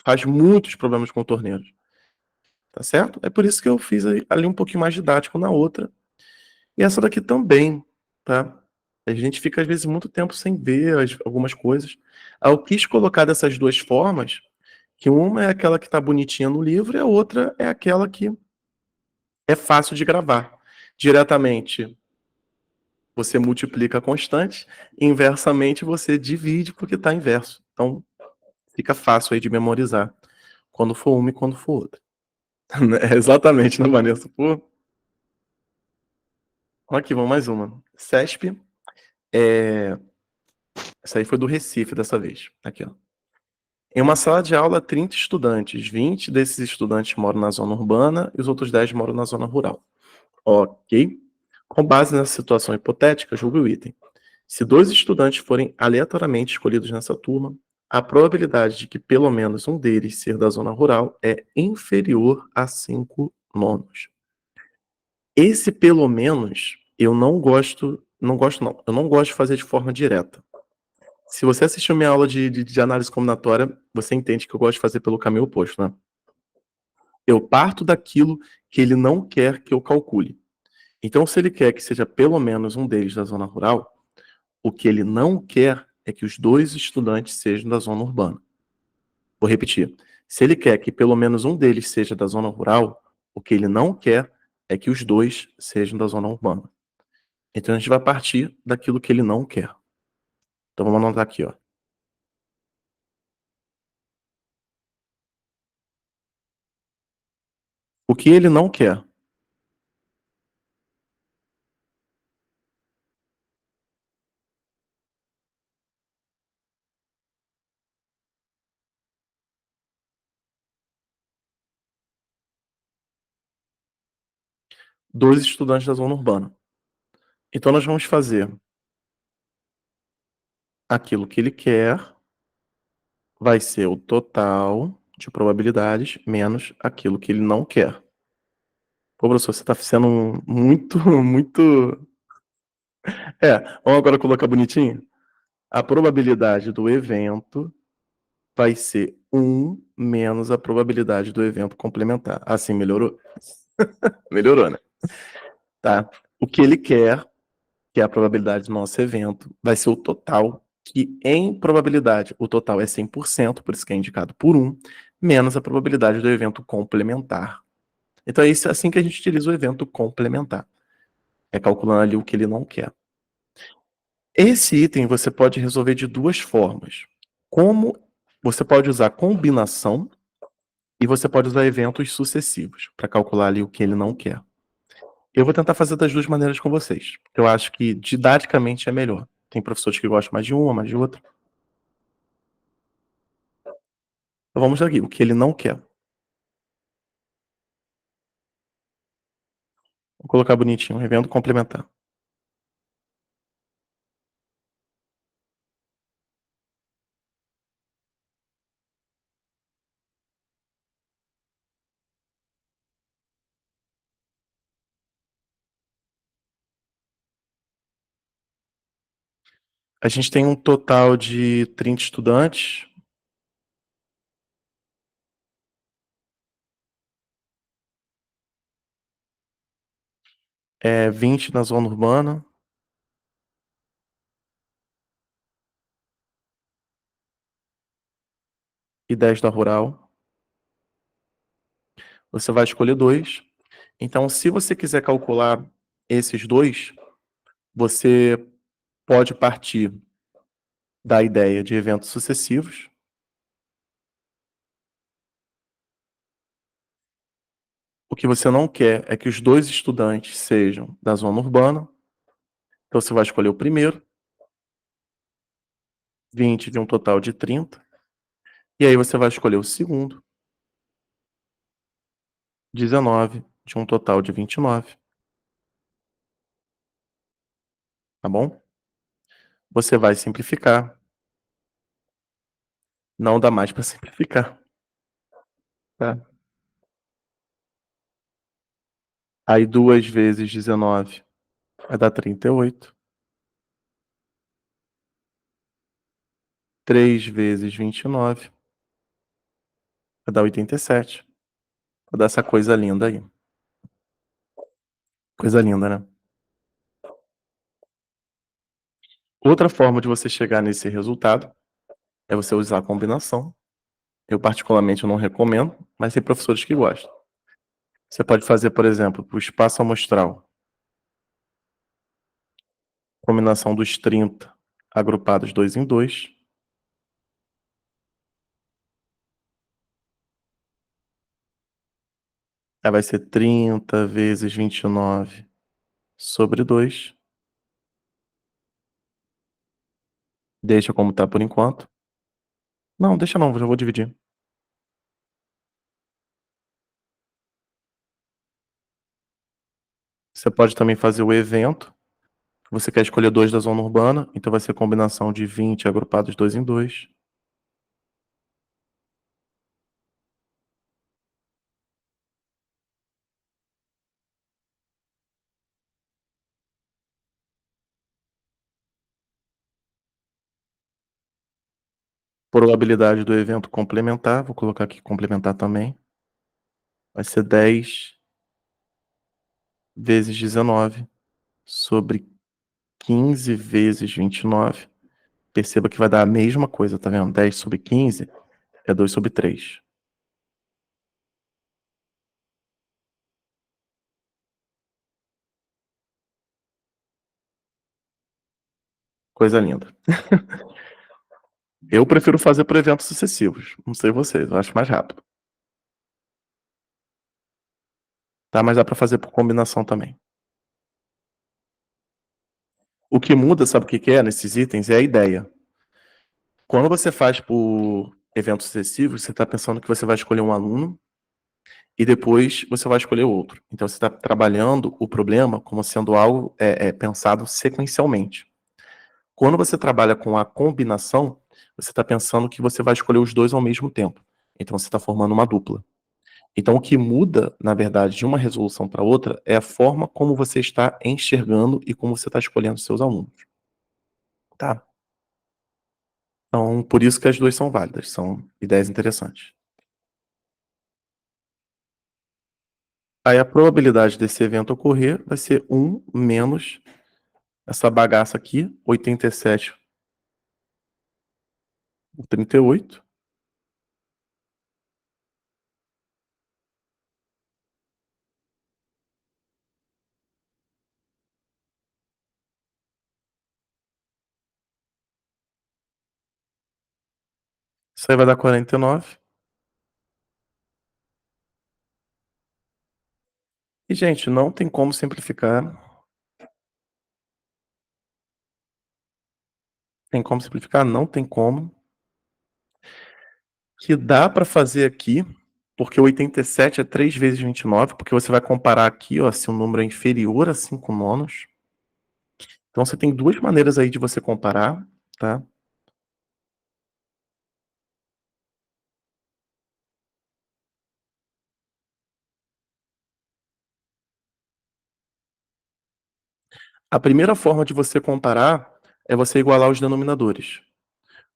faz muitos problemas com torneiras. Tá certo? É por isso que eu fiz ali um pouquinho mais didático na outra. E essa daqui também, tá? A gente fica, às vezes, muito tempo sem ver algumas coisas. Aí eu quis colocar dessas duas formas, que uma é aquela que tá bonitinha no livro e a outra é aquela que é fácil de gravar. Diretamente, você multiplica a constante, inversamente você divide porque está inverso. Então, fica fácil aí de memorizar, quando for uma e quando for outra. É exatamente, né, Vanessa? Pô. Aqui, vamos mais uma. CESP, essa aí foi do Recife dessa vez. Aqui, ó. Em uma sala de aula, 30 estudantes. 20 desses estudantes moram na zona urbana e os outros 10 moram na zona rural. Ok? Com base nessa situação hipotética, julgue o item. Se 2 estudantes forem aleatoriamente escolhidos nessa turma, a probabilidade de que pelo menos um deles ser da zona rural é inferior a 5 nonos. Esse pelo menos, eu não gosto, eu não gosto de fazer de forma direta. Se você assistiu minha aula de análise combinatória, você entende que eu gosto de fazer pelo caminho oposto, né? Eu parto daquilo que ele não quer que eu calcule. Então, se ele quer que seja pelo menos um deles da zona rural, o que ele não quer é que os 2 estudantes sejam da zona urbana. Vou repetir. Se ele quer que pelo menos um deles seja da zona rural, o que ele não quer é que os 2 sejam da zona urbana. Então a gente vai partir daquilo que ele não quer. Então vamos anotar aqui, ó. O que ele não quer? 2 estudantes da zona urbana. Então nós vamos fazer aquilo que ele quer, vai ser o total de probabilidades menos aquilo que ele não quer. Pô, professor, você tá sendo muito, muito. Vamos agora colocar bonitinho? A probabilidade do evento vai ser um menos a probabilidade do evento complementar. Assim, melhorou? Melhorou, né? Tá. O que ele quer, que é a probabilidade do nosso evento, vai ser o total, que em probabilidade, o total é 100%, por isso que é indicado por um, menos a probabilidade do evento complementar. Então é isso, assim que a gente utiliza o evento complementar. É calculando ali o que ele não quer. Esse item você pode resolver de duas formas. Como você pode usar combinação e você pode usar eventos sucessivos para calcular ali o que ele não quer. Eu vou tentar fazer das duas maneiras com vocês. Eu acho que didaticamente é melhor. Tem professores que gostam mais de uma, mais de outra. Então vamos aqui, o que ele não quer. Vou colocar bonitinho, evento complementar. A gente tem um total de 30 estudantes. 20 na zona urbana e 10 da rural. Você vai escolher dois. Então, se você quiser calcular esses dois, você pode partir da ideia de eventos sucessivos. O que você não quer é que os 2 estudantes sejam da zona urbana. Então você vai escolher o primeiro, 20 de um total de 30. E aí você vai escolher o segundo, 19 de um total de 29. Tá bom? Você vai simplificar. Não dá mais para simplificar, tá? Aí 2 vezes 19 vai dar 38. 3 vezes 29 vai dar 87. Vai dar essa coisa linda aí. Coisa linda, né? Outra forma de você chegar nesse resultado é você usar a combinação. Eu particularmente não recomendo, mas tem professores que gostam. Você pode fazer, por exemplo, para o espaço amostral, combinação dos 30 agrupados 2 em 2. Aí vai ser 30 vezes 29 sobre 2. Deixa como está por enquanto. Não, deixa não, já vou dividir. Você pode também fazer o evento. Você quer escolher 2 da zona urbana, então vai ser combinação de 20 agrupados 2 em 2. Probabilidade do evento complementar, vou colocar aqui complementar também. Vai ser 10 vezes 19 sobre 15 vezes 29. Perceba que vai dar a mesma coisa, tá vendo? 10 sobre 15 é 2 sobre 3. Coisa linda. Eu prefiro fazer por eventos sucessivos. Não sei vocês, eu acho mais rápido. Tá? Mas dá para fazer por combinação também. O que muda, sabe o que que é nesses itens? É a ideia. Quando você faz por eventos sucessivos, você está pensando que você vai escolher um aluno e depois você vai escolher outro. Então você está trabalhando o problema como sendo algo pensado sequencialmente. Quando você trabalha com a combinação, você está pensando que você vai escolher os dois ao mesmo tempo. Então você está formando uma dupla. Então o que muda, na verdade, de uma resolução para outra é a forma como você está enxergando e como você está escolhendo seus alunos. Tá? Então, por isso que as duas são válidas, são ideias interessantes. Aí a probabilidade desse evento ocorrer vai ser 1 menos essa bagaça aqui, 87 por 38. Isso aí vai dar 49. E, gente, não tem como simplificar. Tem como simplificar? Não tem como. Que dá para fazer aqui, porque 87 é 3 vezes 29, porque você vai comparar aqui, ó, se o número é inferior a 5 nonos. Então você tem duas maneiras aí de você comparar, tá? A primeira forma de você comparar é você igualar os denominadores.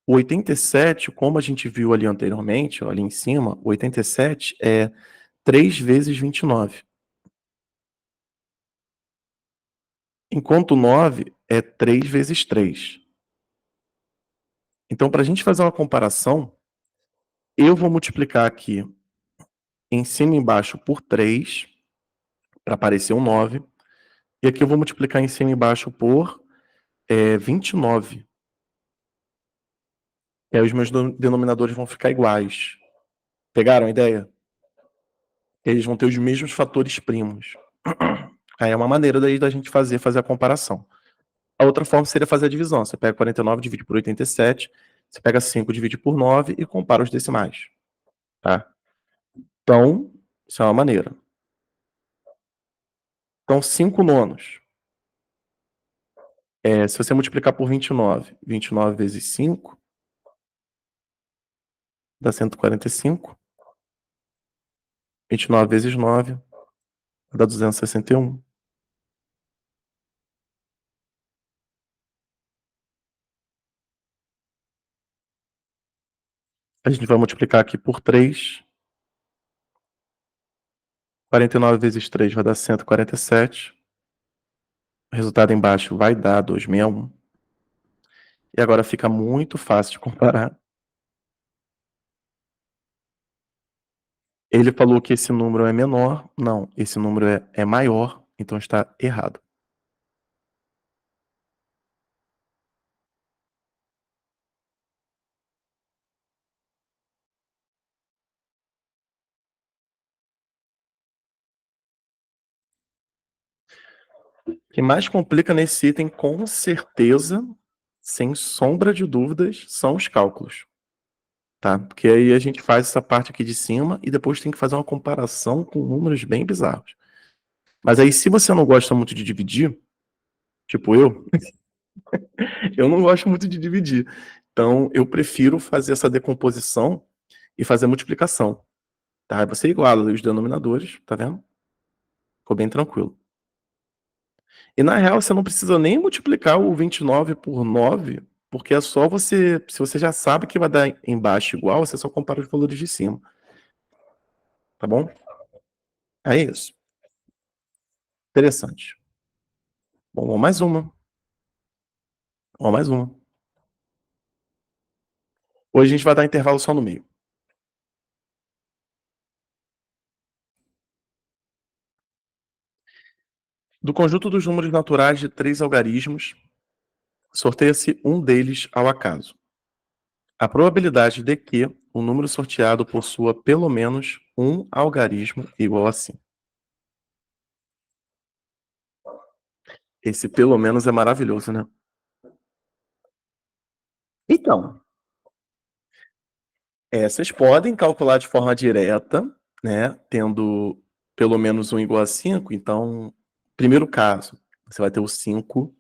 O 87, como a gente viu ali anteriormente, ó, ali em cima, o 87 é 3 vezes 29. Enquanto o 9 é 3 vezes 3. Então, para a gente fazer uma comparação, eu vou multiplicar aqui em cima e embaixo por 3, para aparecer um 9. E aqui eu vou multiplicar em cima e embaixo por 29. E aí os meus denominadores vão ficar iguais. Pegaram a ideia? Eles vão ter os mesmos fatores primos. Aí é uma maneira daí da gente fazer a comparação. A outra forma seria fazer a divisão. Você pega 49, divide por 87, você pega 5, divide por 9 e compara os decimais. Tá? Então, isso é uma maneira. Então, 5 nonos. Se você multiplicar por 29, 29 vezes 5 dá 145. 29 vezes 9 dá 261. A gente vai multiplicar aqui por 3. 49 vezes 3 vai dar 147. O resultado embaixo vai dar 261. E agora fica muito fácil de comparar. Ele falou que esse número é menor. Não, esse número é maior, então está errado. O que mais complica nesse item, com certeza, sem sombra de dúvidas, são os cálculos. Tá? Porque aí a gente faz essa parte aqui de cima e depois tem que fazer uma comparação com números bem bizarros. Mas aí, se você não gosta muito de dividir, tipo eu não gosto muito de dividir. Então, eu prefiro fazer essa decomposição e fazer a multiplicação. Tá? Você iguala os denominadores, tá vendo? Ficou bem tranquilo. E na real, você não precisa nem multiplicar o 29 por 9, porque é só você. Se você já sabe que vai dar embaixo igual, você só compara os valores de cima. Tá bom? É isso. Interessante. Bom, vamos mais uma, vamos mais uma. Hoje a gente vai dar intervalo só no meio. Do conjunto dos números naturais de 3 algarismos, sorteia-se um deles ao acaso. A probabilidade de que o número sorteado possua pelo menos um algarismo igual a 5. Esse pelo menos é maravilhoso, né? Então, vocês podem calcular de forma direta, né, tendo pelo menos um igual a 5. Então, primeiro caso, você vai ter o 5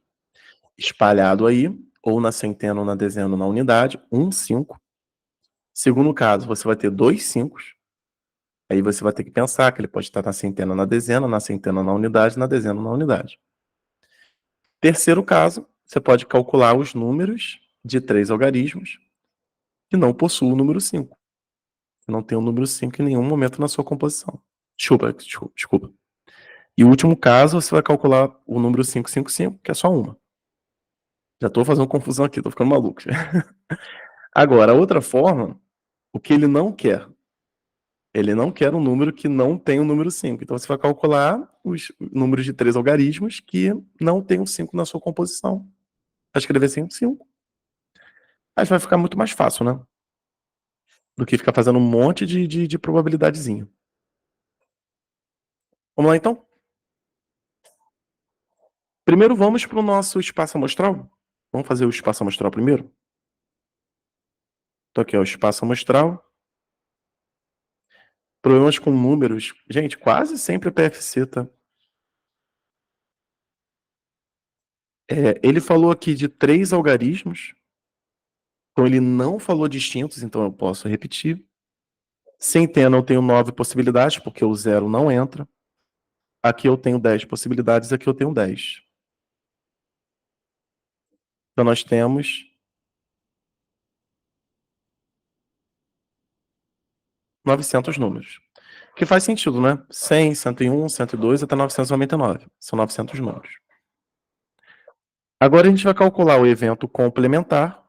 espalhado aí, ou na centena, ou na dezena, ou na unidade, um 5. Segundo caso, você vai ter dois 5. Aí você vai ter que pensar que ele pode estar na centena, na unidade, na dezena, na unidade. Terceiro caso, você pode calcular os números de 3 algarismos que não possuem o número 5. Não tem o número 5 em nenhum momento na sua composição. Desculpa. E o último caso, você vai calcular o número 555, que é só uma. Já estou fazendo confusão aqui, estou ficando maluco. Agora, a outra forma, o que ele não quer um número que não tem o número 5. Então, você vai calcular os números de 3 algarismos que não tem o 5 na sua composição. Vai escrever 5, 5. Aí vai ficar muito mais fácil, né? Do que ficar fazendo um monte de probabilidadezinha. Vamos lá, então? Primeiro, vamos para o nosso espaço amostral. Vamos fazer o espaço amostral primeiro? Então, aqui, ó, o espaço amostral. Problemas com números. Gente, quase sempre é PFC, tá? Ele falou aqui de 3 algarismos. Então, ele não falou distintos, então eu posso repetir. Centena eu tenho 9 possibilidades, porque o zero não entra. Aqui eu tenho 10 possibilidades, aqui eu tenho 10. Então, nós temos 900 números. Que faz sentido, né? 100, 101, 102 até 999. São 900 números. Agora a gente vai calcular o evento complementar.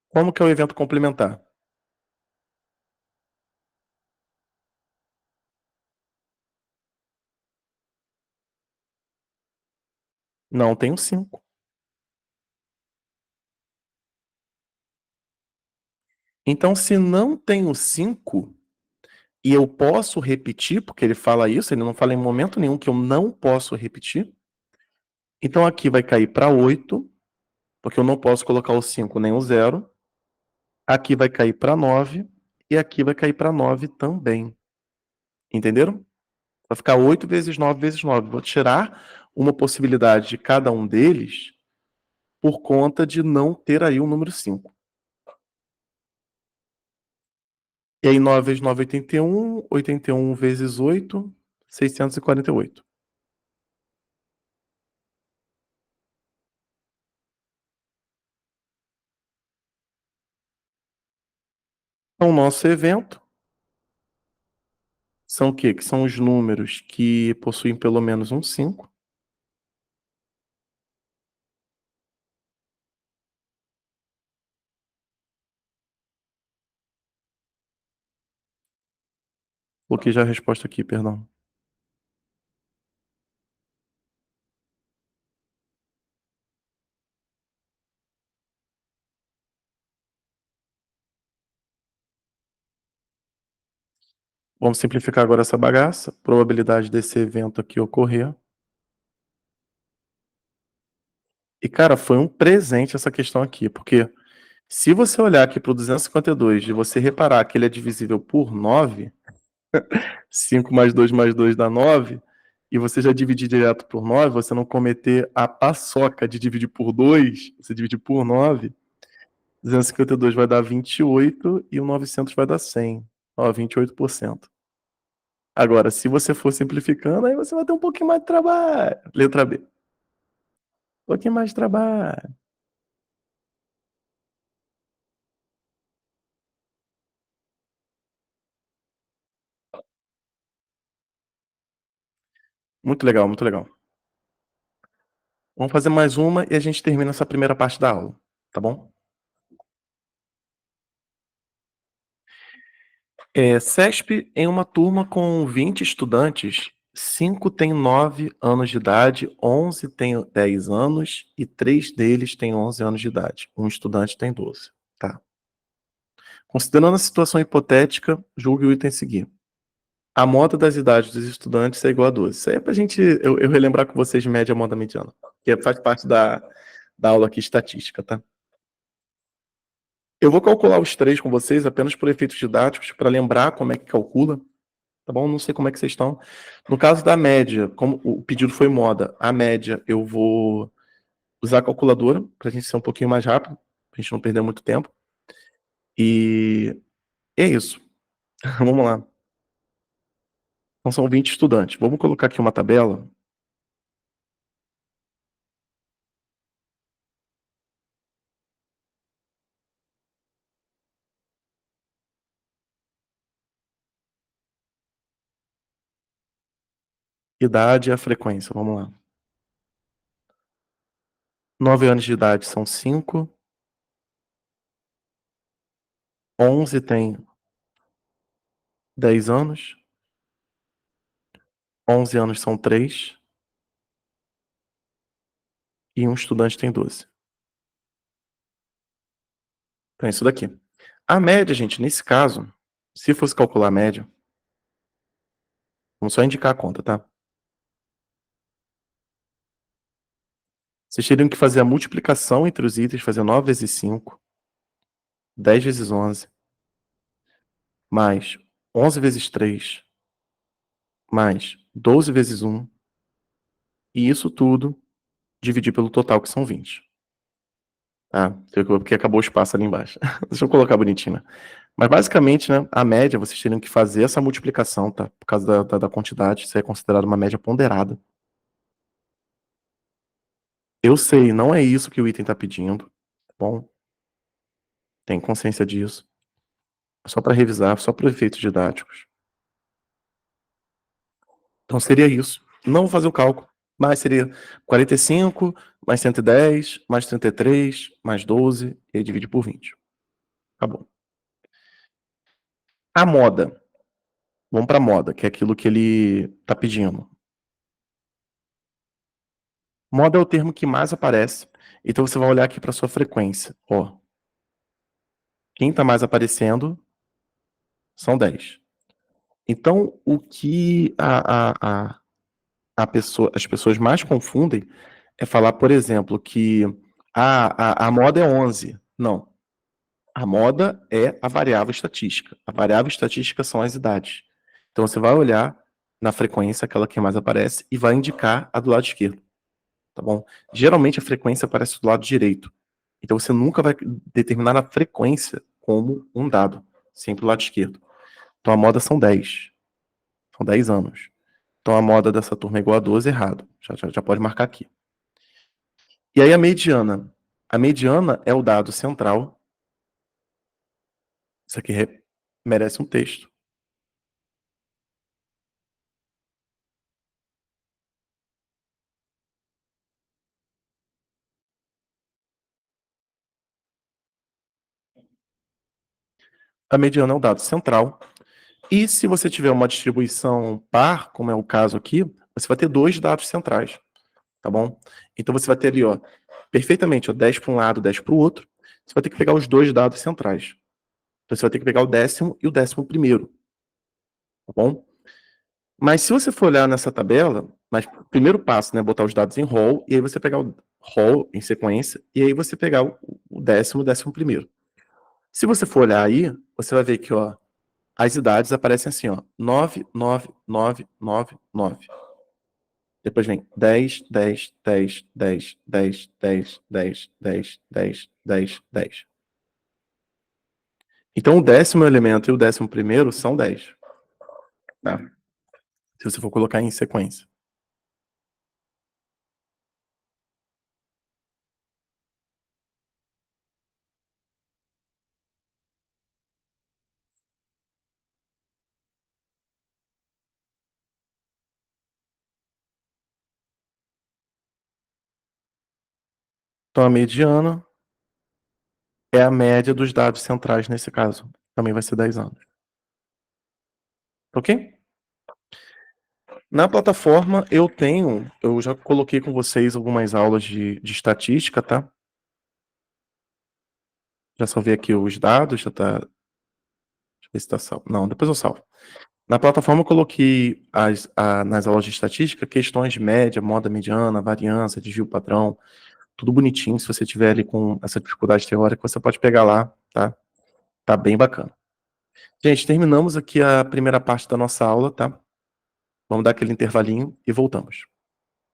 Como que é o evento complementar? Não tem o 5. Então, se não tem o 5, e eu posso repetir, porque ele fala isso, ele não fala em momento nenhum que eu não posso repetir. Então, aqui vai cair para 8, porque eu não posso colocar o 5 nem o 0. Aqui vai cair para 9, e aqui vai cair para 9 também. Entenderam? Vai ficar 8 vezes 9 vezes 9. Vou tirar uma possibilidade de cada um deles por conta de não ter aí o número 5. E aí 9 vezes 9 é 81, 81 vezes 8, 648. Então, o nosso evento são o quê? Que são os números que possuem pelo menos um 5. Coloquei já a resposta aqui, perdão. Vamos simplificar agora essa bagaça. Probabilidade desse evento aqui ocorrer. E, cara, foi um presente essa questão aqui, porque se você olhar aqui para o 252 e você reparar que ele é divisível por 9, 5 mais 2 dá 9, e você já dividir direto por 9, você não cometer a paçoca de dividir por 2, você dividir por 9, 252 vai dar 28 e o 900 vai dar 100. Ó, 28%. Agora, se você for simplificando, aí você vai ter um pouquinho mais de trabalho. Letra B. Um pouquinho mais de trabalho. Muito legal, muito legal. Vamos fazer mais uma e a gente termina essa primeira parte da aula, tá bom? CESP, em uma turma com 20 estudantes, 5 têm 9 anos de idade, 11 têm 10 anos e 3 deles têm 11 anos de idade. Um estudante tem 12, tá? Considerando a situação hipotética, julgue o item a seguir. A moda das idades dos estudantes é igual a 12. Isso aí é pra gente, eu relembrar com vocês de média, moda, mediana, que faz parte da aula aqui, estatística, tá? Eu vou calcular os três com vocês apenas por efeitos didáticos, para lembrar como é que calcula, tá bom? Não sei como é que vocês estão. No caso da média, como o pedido foi moda, a média eu vou usar a calculadora, para a gente ser um pouquinho mais rápido, pra gente não perder muito tempo. E é isso. Vamos lá. Então são 20 estudantes. Vamos colocar aqui uma tabela. Idade e a frequência, vamos lá. 9 anos de idade são 5. 11 tem 10 anos. 11 anos são 3. E um estudante tem 12. Então é isso daqui. A média, gente, nesse caso, se fosse calcular a média, vamos só indicar a conta, tá? Vocês teriam que fazer a multiplicação entre os itens, fazer 9 vezes 5, 10 vezes 11, mais 11 vezes 3, mais 12 vezes 1, e isso tudo dividir pelo total, que são 20. Tá? Porque acabou o espaço ali embaixo. Deixa eu colocar bonitinho, né? Mas basicamente, né, a média, vocês teriam que fazer essa multiplicação, tá? Por causa da quantidade, isso é considerado uma média ponderada. Eu sei, não é isso que o item está pedindo, tá bom? Tem consciência disso. É só para revisar, só para efeitos didáticos. Então seria isso. Não vou fazer o cálculo, mas seria 45, mais 110, mais 33, mais 12, e aí divide por 20. Acabou. A moda. Vamos para a moda, que é aquilo que ele está pedindo. Moda é o termo que mais aparece. Então você vai olhar aqui para sua frequência. Ó, quem está mais aparecendo são 10. Então, o que as pessoas mais confundem é falar, por exemplo, que a moda é 11. Não. A moda é a variável estatística. A variável estatística são as idades. Então, você vai olhar na frequência, aquela que mais aparece, e vai indicar a do lado esquerdo. Tá bom? Geralmente, a frequência aparece do lado direito. Então, você nunca vai determinar a frequência como um dado. Sempre do lado esquerdo. Então, a moda são 10. São 10 anos. Então a moda dessa turma é igual a 12, errado. Já pode marcar aqui. E aí a mediana. A mediana é o dado central. Isso aqui merece um texto. A mediana é o dado central. E se você tiver uma distribuição par, como é o caso aqui, você vai ter dois dados centrais, tá bom? Então você vai ter ali, ó, perfeitamente, ó, 10 para um lado, 10 para o outro. Você vai ter que pegar os dois dados centrais. Então você vai ter que pegar o 10º e o 11º, tá bom? Mas se você for olhar nessa tabela, mas primeiro passo, né, botar os dados em roll, e aí você pegar o roll em sequência, e aí você pegar o 11º. Se você for olhar aí, você vai ver que, ó, as idades aparecem assim, ó, 9, 9, 9, 9, 9. Depois vem 10, 10, 10, 10, 10, 10, 10, 10, 10, 10, 10. Então o 10º elemento e o 11º são 10, tá? Se você for colocar em sequência. Então a mediana é a média dos dados centrais nesse caso, também vai ser 10 anos. Ok? Na plataforma eu já coloquei com vocês algumas aulas de estatística, tá? Já salvei aqui os dados, já tá. Deixa eu ver se tá salvo. Não, depois eu salvo. Na plataforma eu coloquei nas aulas de estatística questões de média, moda mediana, variância, desvio padrão, tudo bonitinho. Se você tiver ali com essa dificuldade teórica, você pode pegar lá, tá? Tá bem bacana. Gente, terminamos aqui a primeira parte da nossa aula, tá? Vamos dar aquele intervalinho e voltamos.